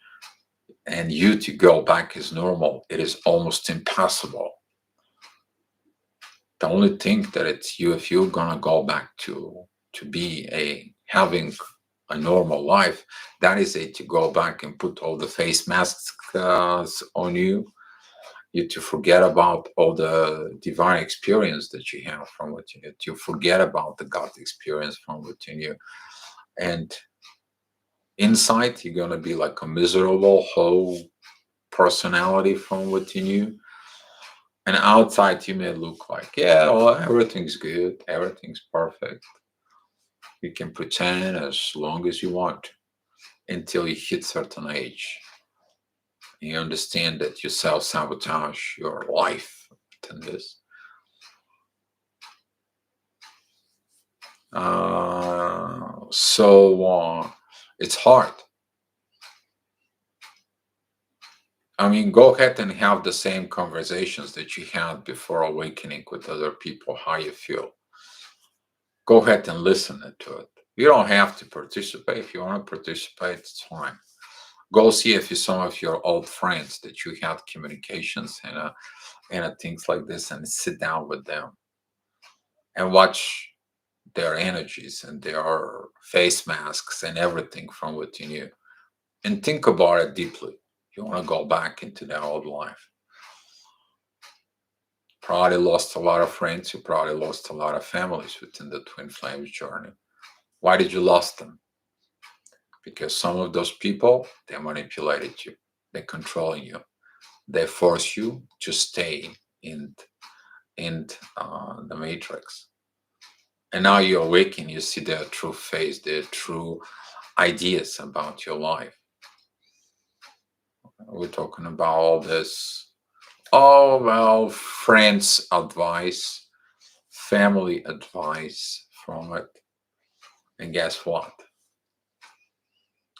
And you to go back as normal, it is almost impossible. The only thing that it's you, if you're gonna go back to be a having a normal life, that is it, to go back and put all the face masks on you. You to forget about all the divine experience that you have from within you, to forget about the God experience from within you. And inside, you're gonna be like a miserable whole personality from within you. And outside, you may look like, yeah, well, everything's good, everything's perfect. You can pretend as long as you want until you hit certain age. You understand that you self-sabotage your life in this. So it's hard. I mean, go ahead and have the same conversations that you had before awakening with other people, how you feel. Go ahead and listen to it. You don't have to participate. If you want to participate, it's fine. Go see if you some of your old friends that you had communications and things like this, and sit down with them and watch their energies and their face masks and everything from within you, and think about it deeply. You want to go back into that old life. Probably lost a lot of friends. You probably lost a lot of families within the twin flames journey. Why did you lost them? Because some of those people, they manipulated you, they controlling you, they force you to stay in the matrix. And now you awaken, you see their true face, their true ideas about your life. We're talking about all this. Oh, well, friends' advice, family advice from it. And guess what?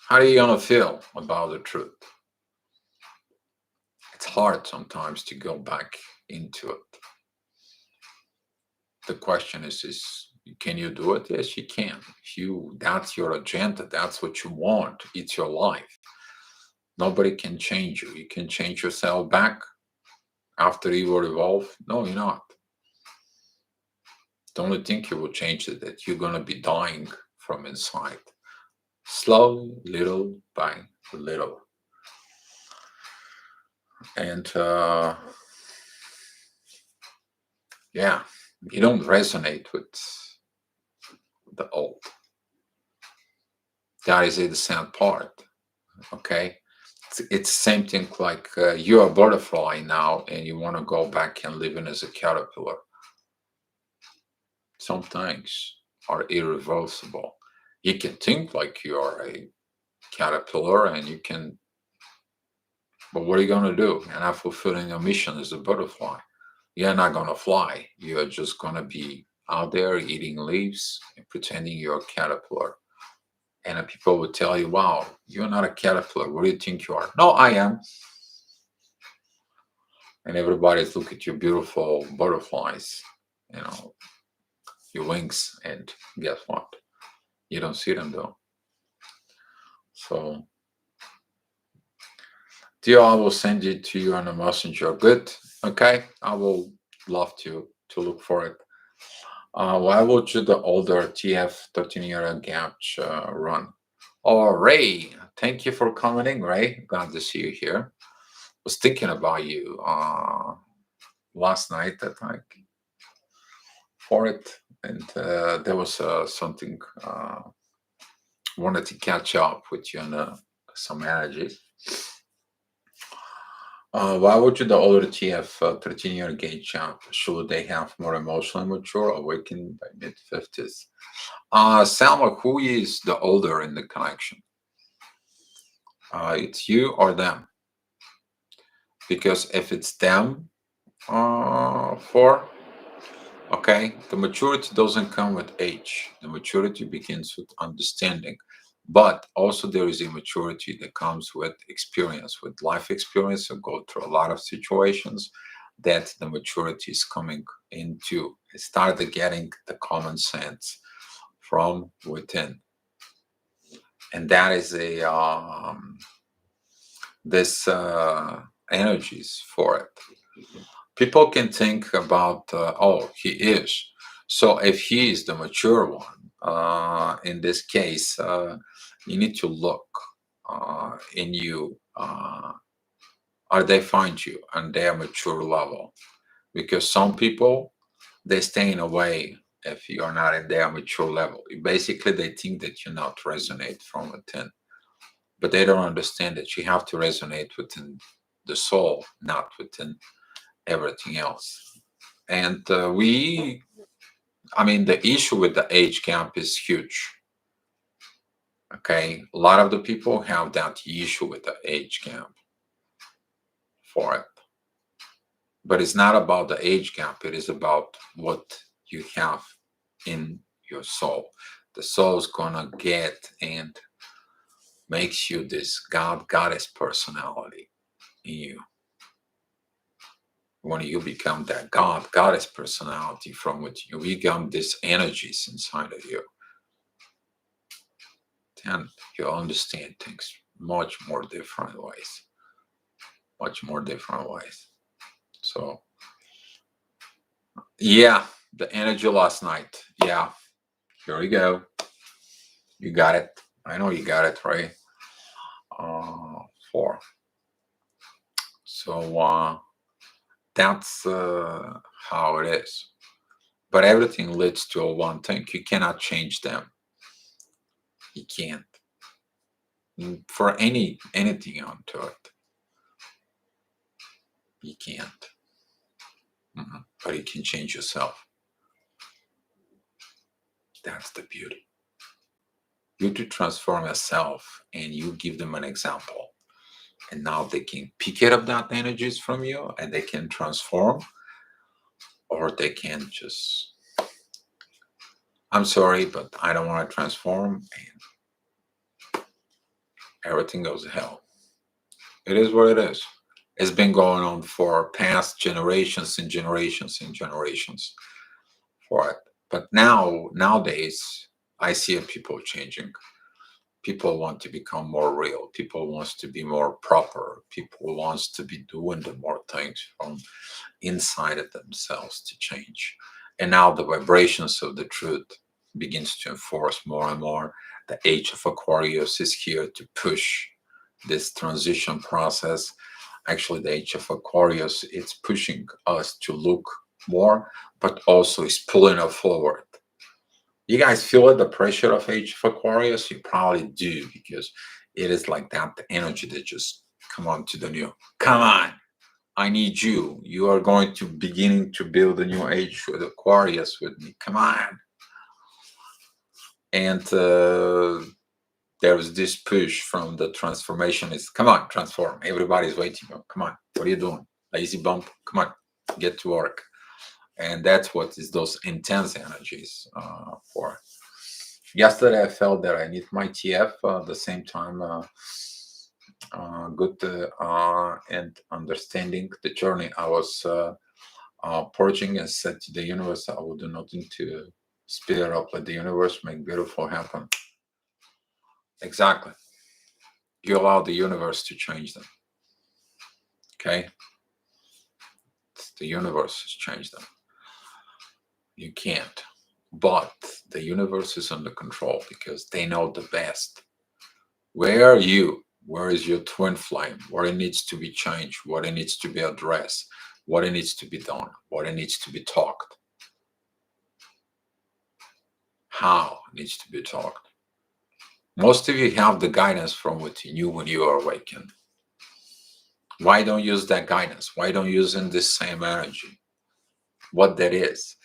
How are you going to feel about the truth? It's hard sometimes to go back into it. The question is can you do it? Yes, you can. If you, that's your agenda, that's what you want, it's your life. Nobody can change you. You can change yourself back after you were evolved. No, you're not. The only thing you will change is that you're going to be dying from inside, slowly, little by little. And yeah, you don't resonate with the old. That is the sad part. Okay, it's same thing like you're a butterfly now and you want to go back and live in as a caterpillar. Some things are irreversible. You can think like you are a caterpillar and you can, but what are you going to do? You're not fulfilling your mission as a butterfly. You're not going to fly. You're just going to be out there eating leaves and pretending you're a caterpillar. And people would tell you, wow, you're not a caterpillar. What do you think you are? No, I am. And everybody's look at your beautiful butterflies, you know, your wings, and guess what? You don't see them though. So, dear, I will send it to you on a messenger. Good. Okay. I will love to look for it. Why would you the older TF 13-year gap run? Oh, Ray, thank you for coming in, Ray. Glad to see you here. Was thinking about you last night, I think, for it, and there was something wanted to catch up with you on some energies. Why would you the older TF 13-year gauge jump? Should they have more emotionally mature, awakened by mid 50s? Selma, who is the older in the connection? It's you or them? Because if it's them, for okay, the maturity doesn't come with age. The maturity begins with understanding. But also there is a maturity that comes with experience, with life experience. You go through a lot of situations that the maturity is coming into. It started getting the common sense from within. And that is a this energies for it. People can think about, oh, he is. So if he is the mature one, in this case, you need to look in you. Are they find you on their mature level? Because some people they staying away if you are not in their mature level. Basically, they think that you not resonate from within, but they don't understand that you have to resonate within the soul, not within everything else. And I mean, the issue with the age gap is huge. Okay, a lot of the people have that issue with the age gap for it, but it's not about the age gap. It is about what you have in your soul. The soul's gonna get and makes you this goddess personality in you. When you become that goddess personality from which you become these energies inside of you, then you understand things much more different ways, much more different ways. So yeah, the energy last night. Yeah, here we go. You got it. I know you got it, right? Four. So that's how it is. But everything leads to a one thing. You cannot change them. You can't. For anything onto it, you can't. But you can change yourself. That's the beauty. You to transform yourself and you give them an example. And now they can pick it up that energies from you and they can transform, or they can just, I'm sorry, but I don't want to transform, and everything goes to hell. It is what it is. It's been going on for past generations and generations and generations for it. But nowadays, I see people changing. People want to become more real. People wants to be more proper. People wants to be doing the more things from inside of themselves to change. And now the vibrations of the truth begins to enforce more and more. The age of Aquarius is here to push this transition process. Actually, the age of Aquarius, it's pushing us to look more, but also is pulling us forward. You guys feel it, the pressure of age of Aquarius? You probably do, because it is like that, the energy that just come on to the new. Come on, I need you. You are going to beginning to build a new age with Aquarius with me. Come on. And there was this push from the transformation is, come on, transform. Everybody's waiting. Come on, what are you doing? Lazy bump. Come on, get to work. And that's what is those intense energies for. Yesterday, I felt that I need my TF. At the same time, good and understanding the journey. I was purging and said to the universe, I will do nothing to speed it up. Let the universe make beautiful happen. Exactly. You allow the universe to change them. Okay? The universe has changed them. You can't. But the universe is under control because they know the best. Where are you? Where is your twin flame? What it needs to be changed? What it needs to be addressed? What it needs to be done? What it needs to be talked? How it needs to be talked? Most of you have the guidance from within you when you are awakened. Why don't use that guidance? Why don't use in this same energy? What that is?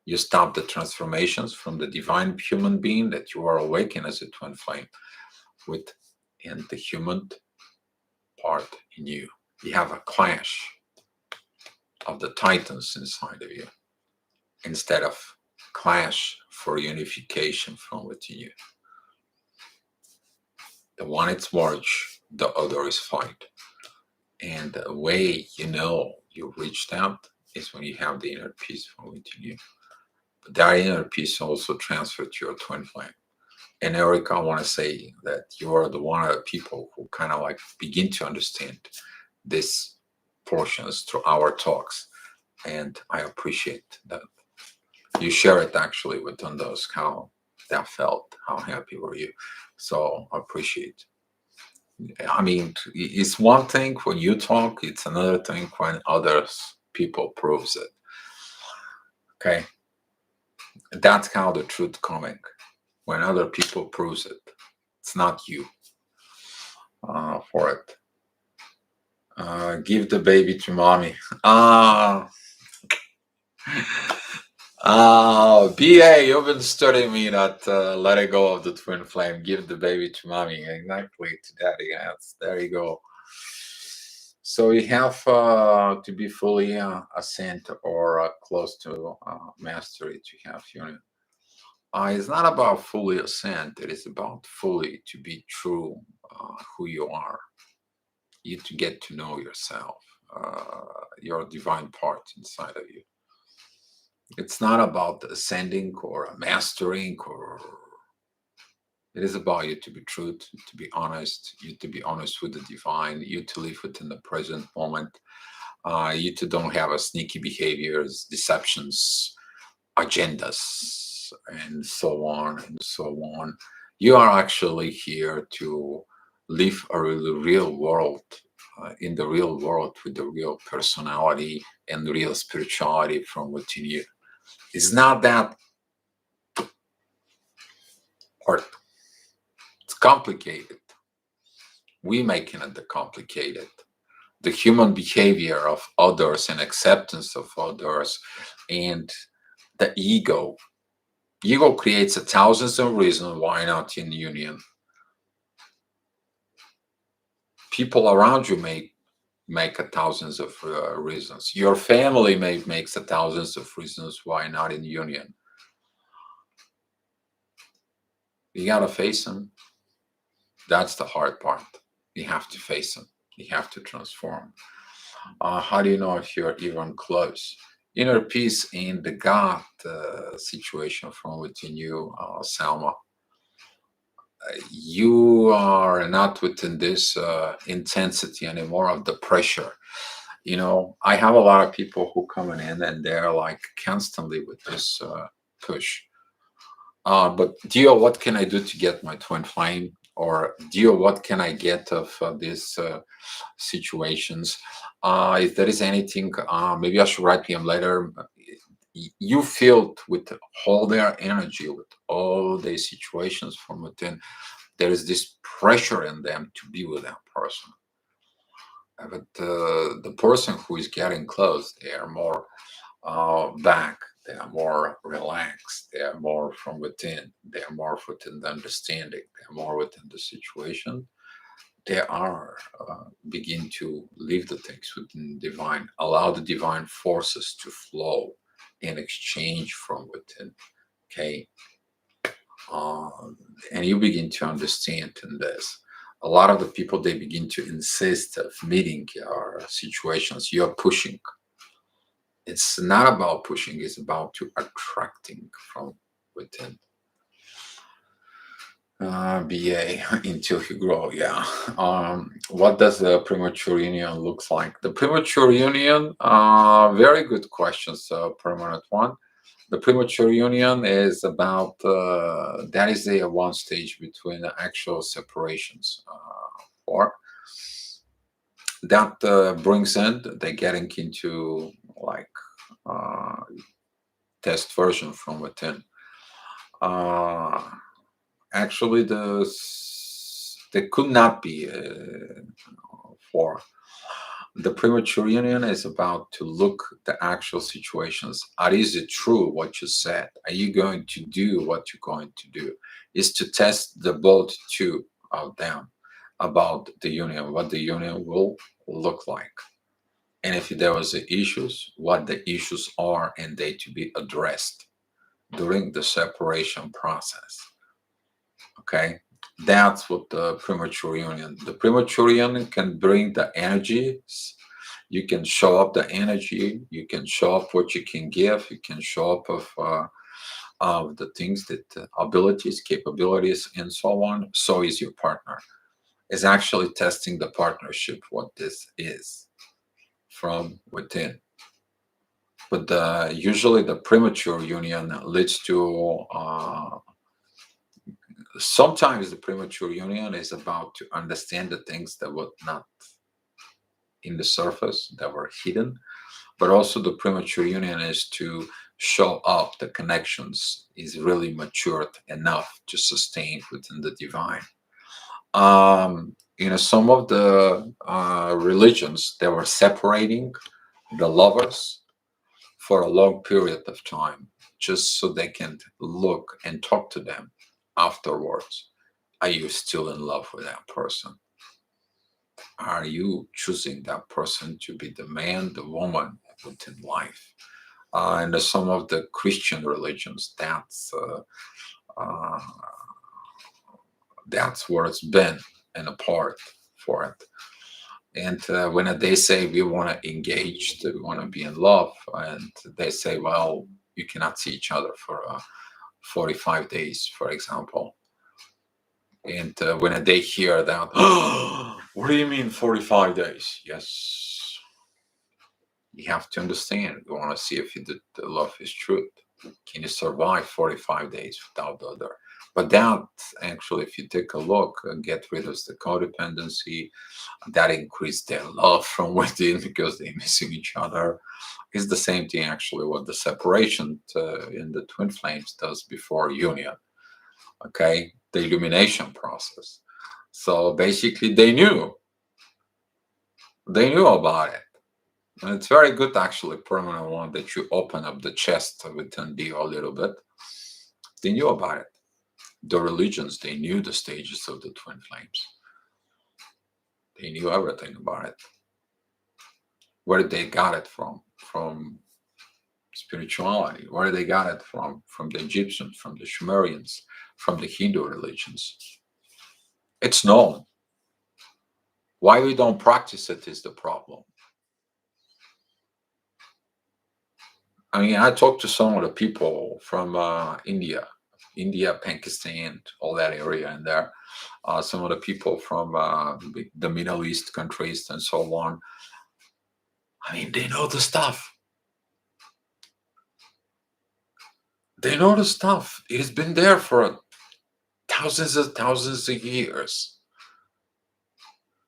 You stop the transformations from the divine human being that you are awakened as a twin flame with in the human part in you. You have a clash of the titans inside of you instead of clash for unification from within you. The one is march, the other is fight. And the way you know you reached out is when you have the inner peace from within you. But that inner peace also transferred to your twin flame. And Eric, I want to say that you are the one of the people who kind of like begin to understand these portions through our talks. And I appreciate that. You share it actually with those how that felt, how happy were you. So I appreciate. I mean, it's one thing when you talk, it's another thing when others people proves it. Okay. That's how the truth coming. When other people proves it. It's not you for it. Give the baby to mommy. BA, you've been studying me that letting go of the twin flame. Give the baby to mommy. Exactly, to daddy. Yes, there you go. So you have to be fully ascent or close to mastery to have union. It's not about fully ascent. It is about fully to be true who you are. You to get to know yourself, your divine part inside of you. It's not about ascending or mastering, or it is about you to be true, to be honest, you to be honest with the divine, you to live within the present moment, you to don't have a sneaky behaviors, deceptions, agendas, and so on and so on. You are actually here to live a real world, in the real world with the real personality and real spirituality from within you. It's not that hard. It's complicated. We making it the complicated. The human behavior of others and acceptance of others and the ego. Ego creates a thousands of reasons why not in union. People around you may make a thousands of reasons. Your family may makes a thousands of reasons why not in union. You gotta face them. That's the hard part. You have to face them. You have to transform. How do you know if you're even close? Inner peace in the God situation from within you, Salma. You are not within this intensity anymore of the pressure. You know, I have a lot of people who coming in and they're like constantly with this push. But Dio, what can I do to get my twin flame? Or Dio, what can I get of these situations? If there is anything, maybe I should write PM later. You feel with all their energy, with all these situations from within, there is this pressure in them to be with that person. But the person who is getting close, they are more back. They are more relaxed. They are more from within. They are more within the understanding. They are more within the situation. They are begin to leave the things within divine. Allow the divine forces to flow in exchange from within. Okay, and you begin to understand in this. A lot of the people they begin to insist of meeting your situations. You are pushing. It's not about pushing, it's about to attracting from within. BA until you grow, yeah. What does the premature union looks like? The premature union, very good questions, permanent one. The premature union is about that is the one stage between the actual separations. Or that brings in they getting into like uh, test version from within. Uh, Actually, there could not be for The premature union is about to look the actual situations. Is it true what you said? Are you going to do what you're going to do? Is to test the both two of them about the union, what the union will look like. And if there was issues, what the issues are, and they to be addressed during the separation process. Okay, that's what the premature union. The premature union can bring the energies. You can show up the energy. You can show up what you can give. You can show up of the things that abilities, capabilities, and so on. So is your partner. Is actually testing the partnership what this is from within. But usually the premature union leads to sometimes the premature union is about to understand the things that were not in the surface, that were hidden, but also the premature union is to show up the connections is really matured enough to sustain within the divine. Some of the religions, they were separating the lovers for a long period of time just so they can look and talk to them afterwards. Are you still in love with that person? Are you choosing that person to be the man, the woman within life? And some of the Christian religions, uh, that's where it's been and a part for it. And when they say we want to engage, we want to be in love, and they say, well, you cannot see each other for 45 days, for example. And when they hear that, what do you mean 45 days? Yes, you have to understand. We want to see if the love is truth. Can you survive 45 days without the other? But that actually, if you take a look and get rid of the codependency, that increase their love from within because they're missing each other. Is the same thing actually what the separation in the twin flames does before union. Okay, the illumination process. So basically, they knew about it. And it's very good, actually, permanent one that you open up the chest within Dio a little bit. They knew about it. The religions, they knew the stages of the twin flames. They knew everything about it. Where they got it from? From spirituality. Where they got it from? From the Egyptians, from the Sumerians, from the Hindu religions. It's known. Why we don't practice it is the problem. I mean, I talked to some of the people from India, Pakistan, all that area in there. Some of the people from the Middle East countries and so on. I mean, they know the stuff. They know the stuff. It has been there for thousands of years.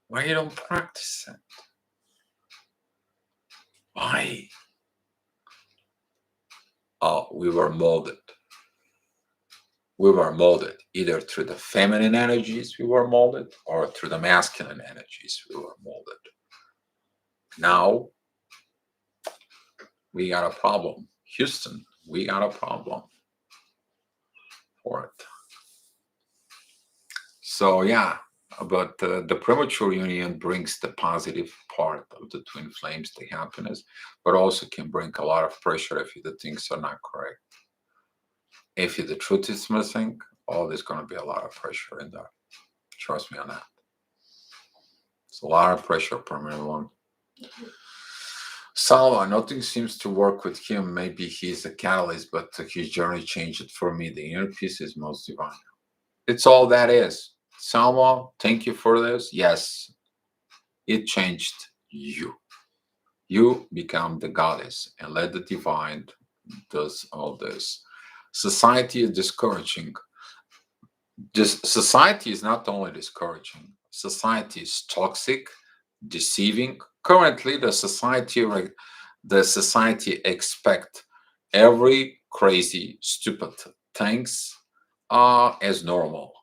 Why you don't practice it? Why? Oh, we were molded. We were molded either through the feminine energies we were molded or through the masculine energies we were molded. Now we got a problem. Houston, we got a problem for it. So yeah, but the premature union brings the positive part of the twin flames, the happiness, but also can bring a lot of pressure if the things are not correct. If the truth is missing, oh, there's going to be a lot of pressure in there. Trust me on that. It's a lot of pressure, permanent one. Salva, nothing seems to work with him. Maybe he's a catalyst, but his journey changed it for me. The inner peace is most divine. It's all that is. Salva, thank you for this. Yes, it changed you. You become the goddess and let the divine does all this. Society is discouraging. This society is not only discouraging, society is toxic, deceiving. Currently, the society expect every crazy, stupid things as normal.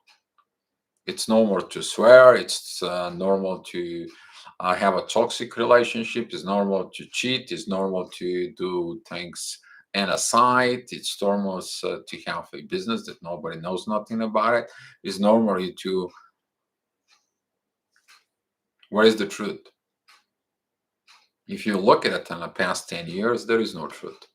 It's normal to swear. It's normal to have a toxic relationship. It's normal to cheat. It's normal to do things and aside. It's normal to have a business that nobody knows nothing about it. It's normal to. Where is the truth? If you look at it in the past 10 years, there is no truth.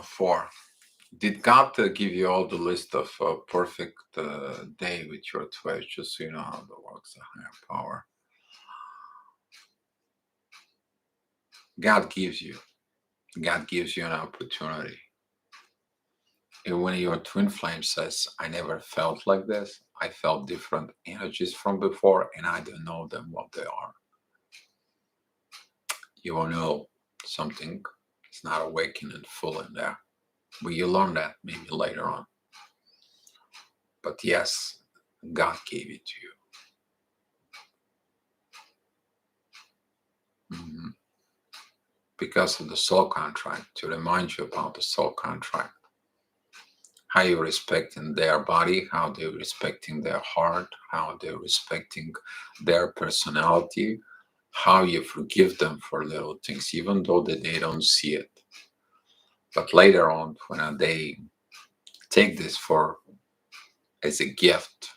Four. Did God give you all the list of perfect day with your twitch, just so you know how that works, the higher power? God gives you. God gives you an opportunity. And when your twin flame says, I never felt like this, I felt different energies from before, and I don't know them what they are. You will know something is not awakening full in there. But you learn that maybe later on. But yes, God gave it to you. Because of the soul contract, to remind you about the soul contract. How you're respecting their body, how they're respecting their heart, how they're respecting their personality, how you forgive them for little things, even though that they don't see it. But later on, when they take this for as a gift,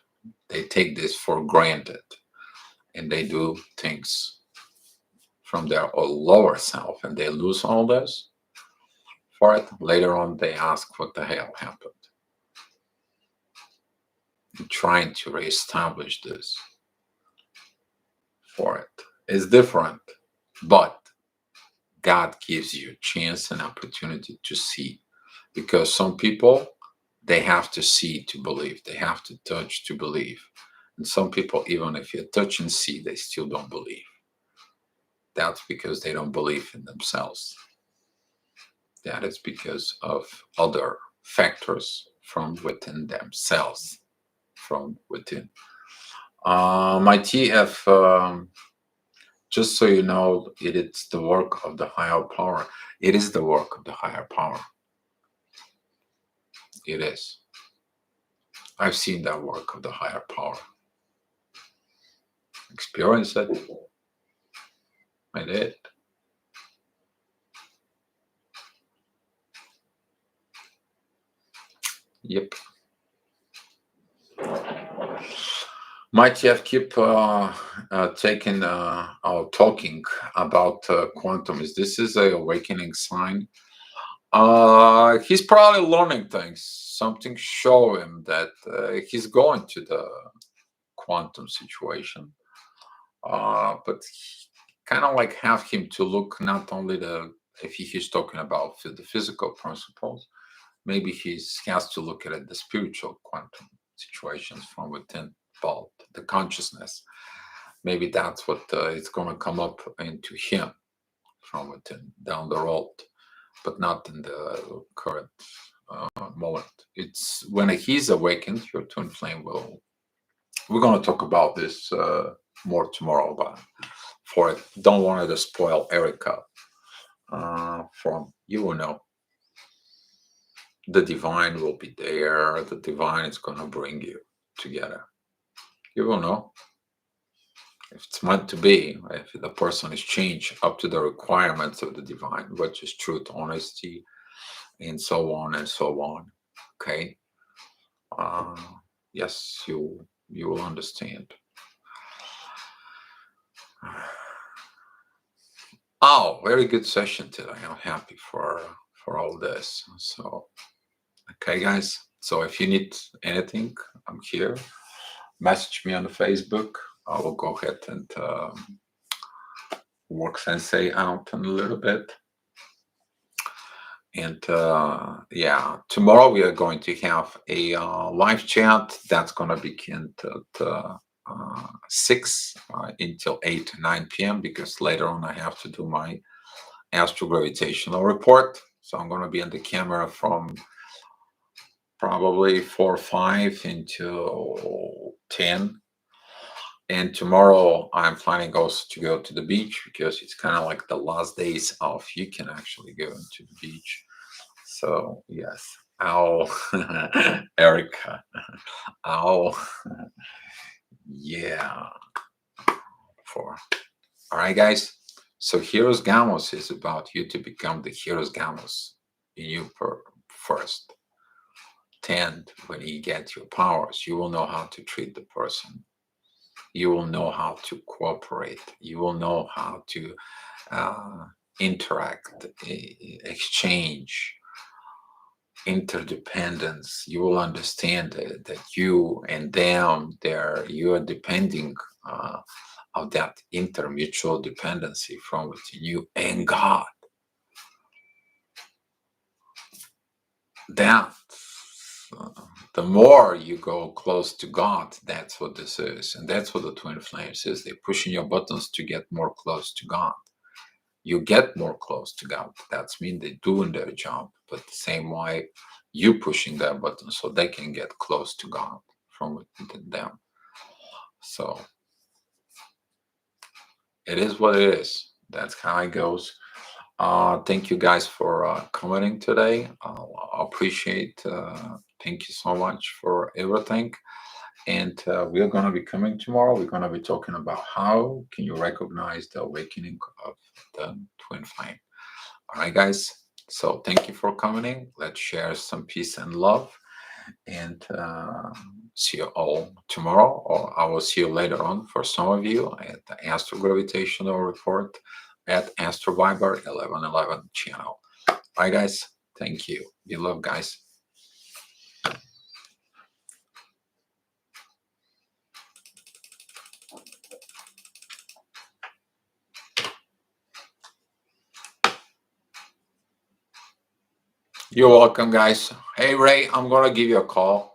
they take this for granted, and they do things from their lower self, and they lose all this for it. Later on, they ask what the hell happened. And trying to reestablish this for it is different, but God gives you a chance and opportunity to see, because some people, they have to see to believe, they have to touch to believe, and some people, even if you touch and see, they still don't believe. That's because they don't believe in themselves. That is because of other factors from within themselves, from within. My TF, just so you know, it is the work of the higher power. It is the work of the higher power. It is. I've seen that work of the higher power. Experience it. I did. Yep. Might you have keep taking or talking about quantum? This is a awakening sign. He's probably learning things. Something show him that he's going to the quantum situation. But kind of like have him to look not only if he's talking about the physical principles, maybe he has to look at it, the spiritual quantum situations from within, about the consciousness. Maybe that's what is going to come up into him from within down the road, but not in the current moment. It's when he's awakened, your twin flame will. We're going to talk about this more tomorrow, but for it, don't want to spoil Erica from, you will know. The divine will be there. The divine is going to bring you together. You will know if it's meant to be, if the person is changed up to the requirements of the divine, which is truth, honesty, and so on and so on. Okay. Yes, you will understand. Oh, very good session today. I'm happy for all this. So, okay, guys. So if you need anything, I'm here. Message me on the Facebook. I will go ahead and work Sensei out in a little bit. And yeah, tomorrow we are going to have a live chat that's going to begin at 6 until 8 9 p.m. because later on I have to do my astrogravitational report. So I'm going to be on the camera from probably 4 or 5 until 10. And tomorrow I'm planning also to go to the beach because it's kind of like the last days off. You can actually go into the beach. So yes, ow, Erica, ow, yeah. For all right, guys. So Heroes Gamos is about you to become the Heroes Gamos in you first. 10, when you get your powers, you will know how to treat the person. You will know how to cooperate. You will know how to uh, interact, exchange, interdependence. You will understand that you and them, you are depending uh, of that intermutual dependency from within you and God. That uh, the more you go close to God, that's what this is, and that's what the twin flames is. They're pushing your buttons to get more close to God. You get more close to God. That's mean they're doing their job, but the same way you pushing that button so they can get close to God from within them. So it is what it is. That's how it goes. Thank you guys for commenting today. I appreciate. Thank you so much for everything. And we're going to be coming tomorrow. We're going to be talking about how can you recognize the awakening of the twin flame. All right, guys. So thank you for commenting. Let's share some peace and love. And see you all tomorrow, or I will see you later on for some of you at the Astro Gravitational Report at Astro Viber 1111 channel. Bye, guys. Thank you. Be love, guys. You're welcome, guys. Hey, Ray, I'm going to give you a call.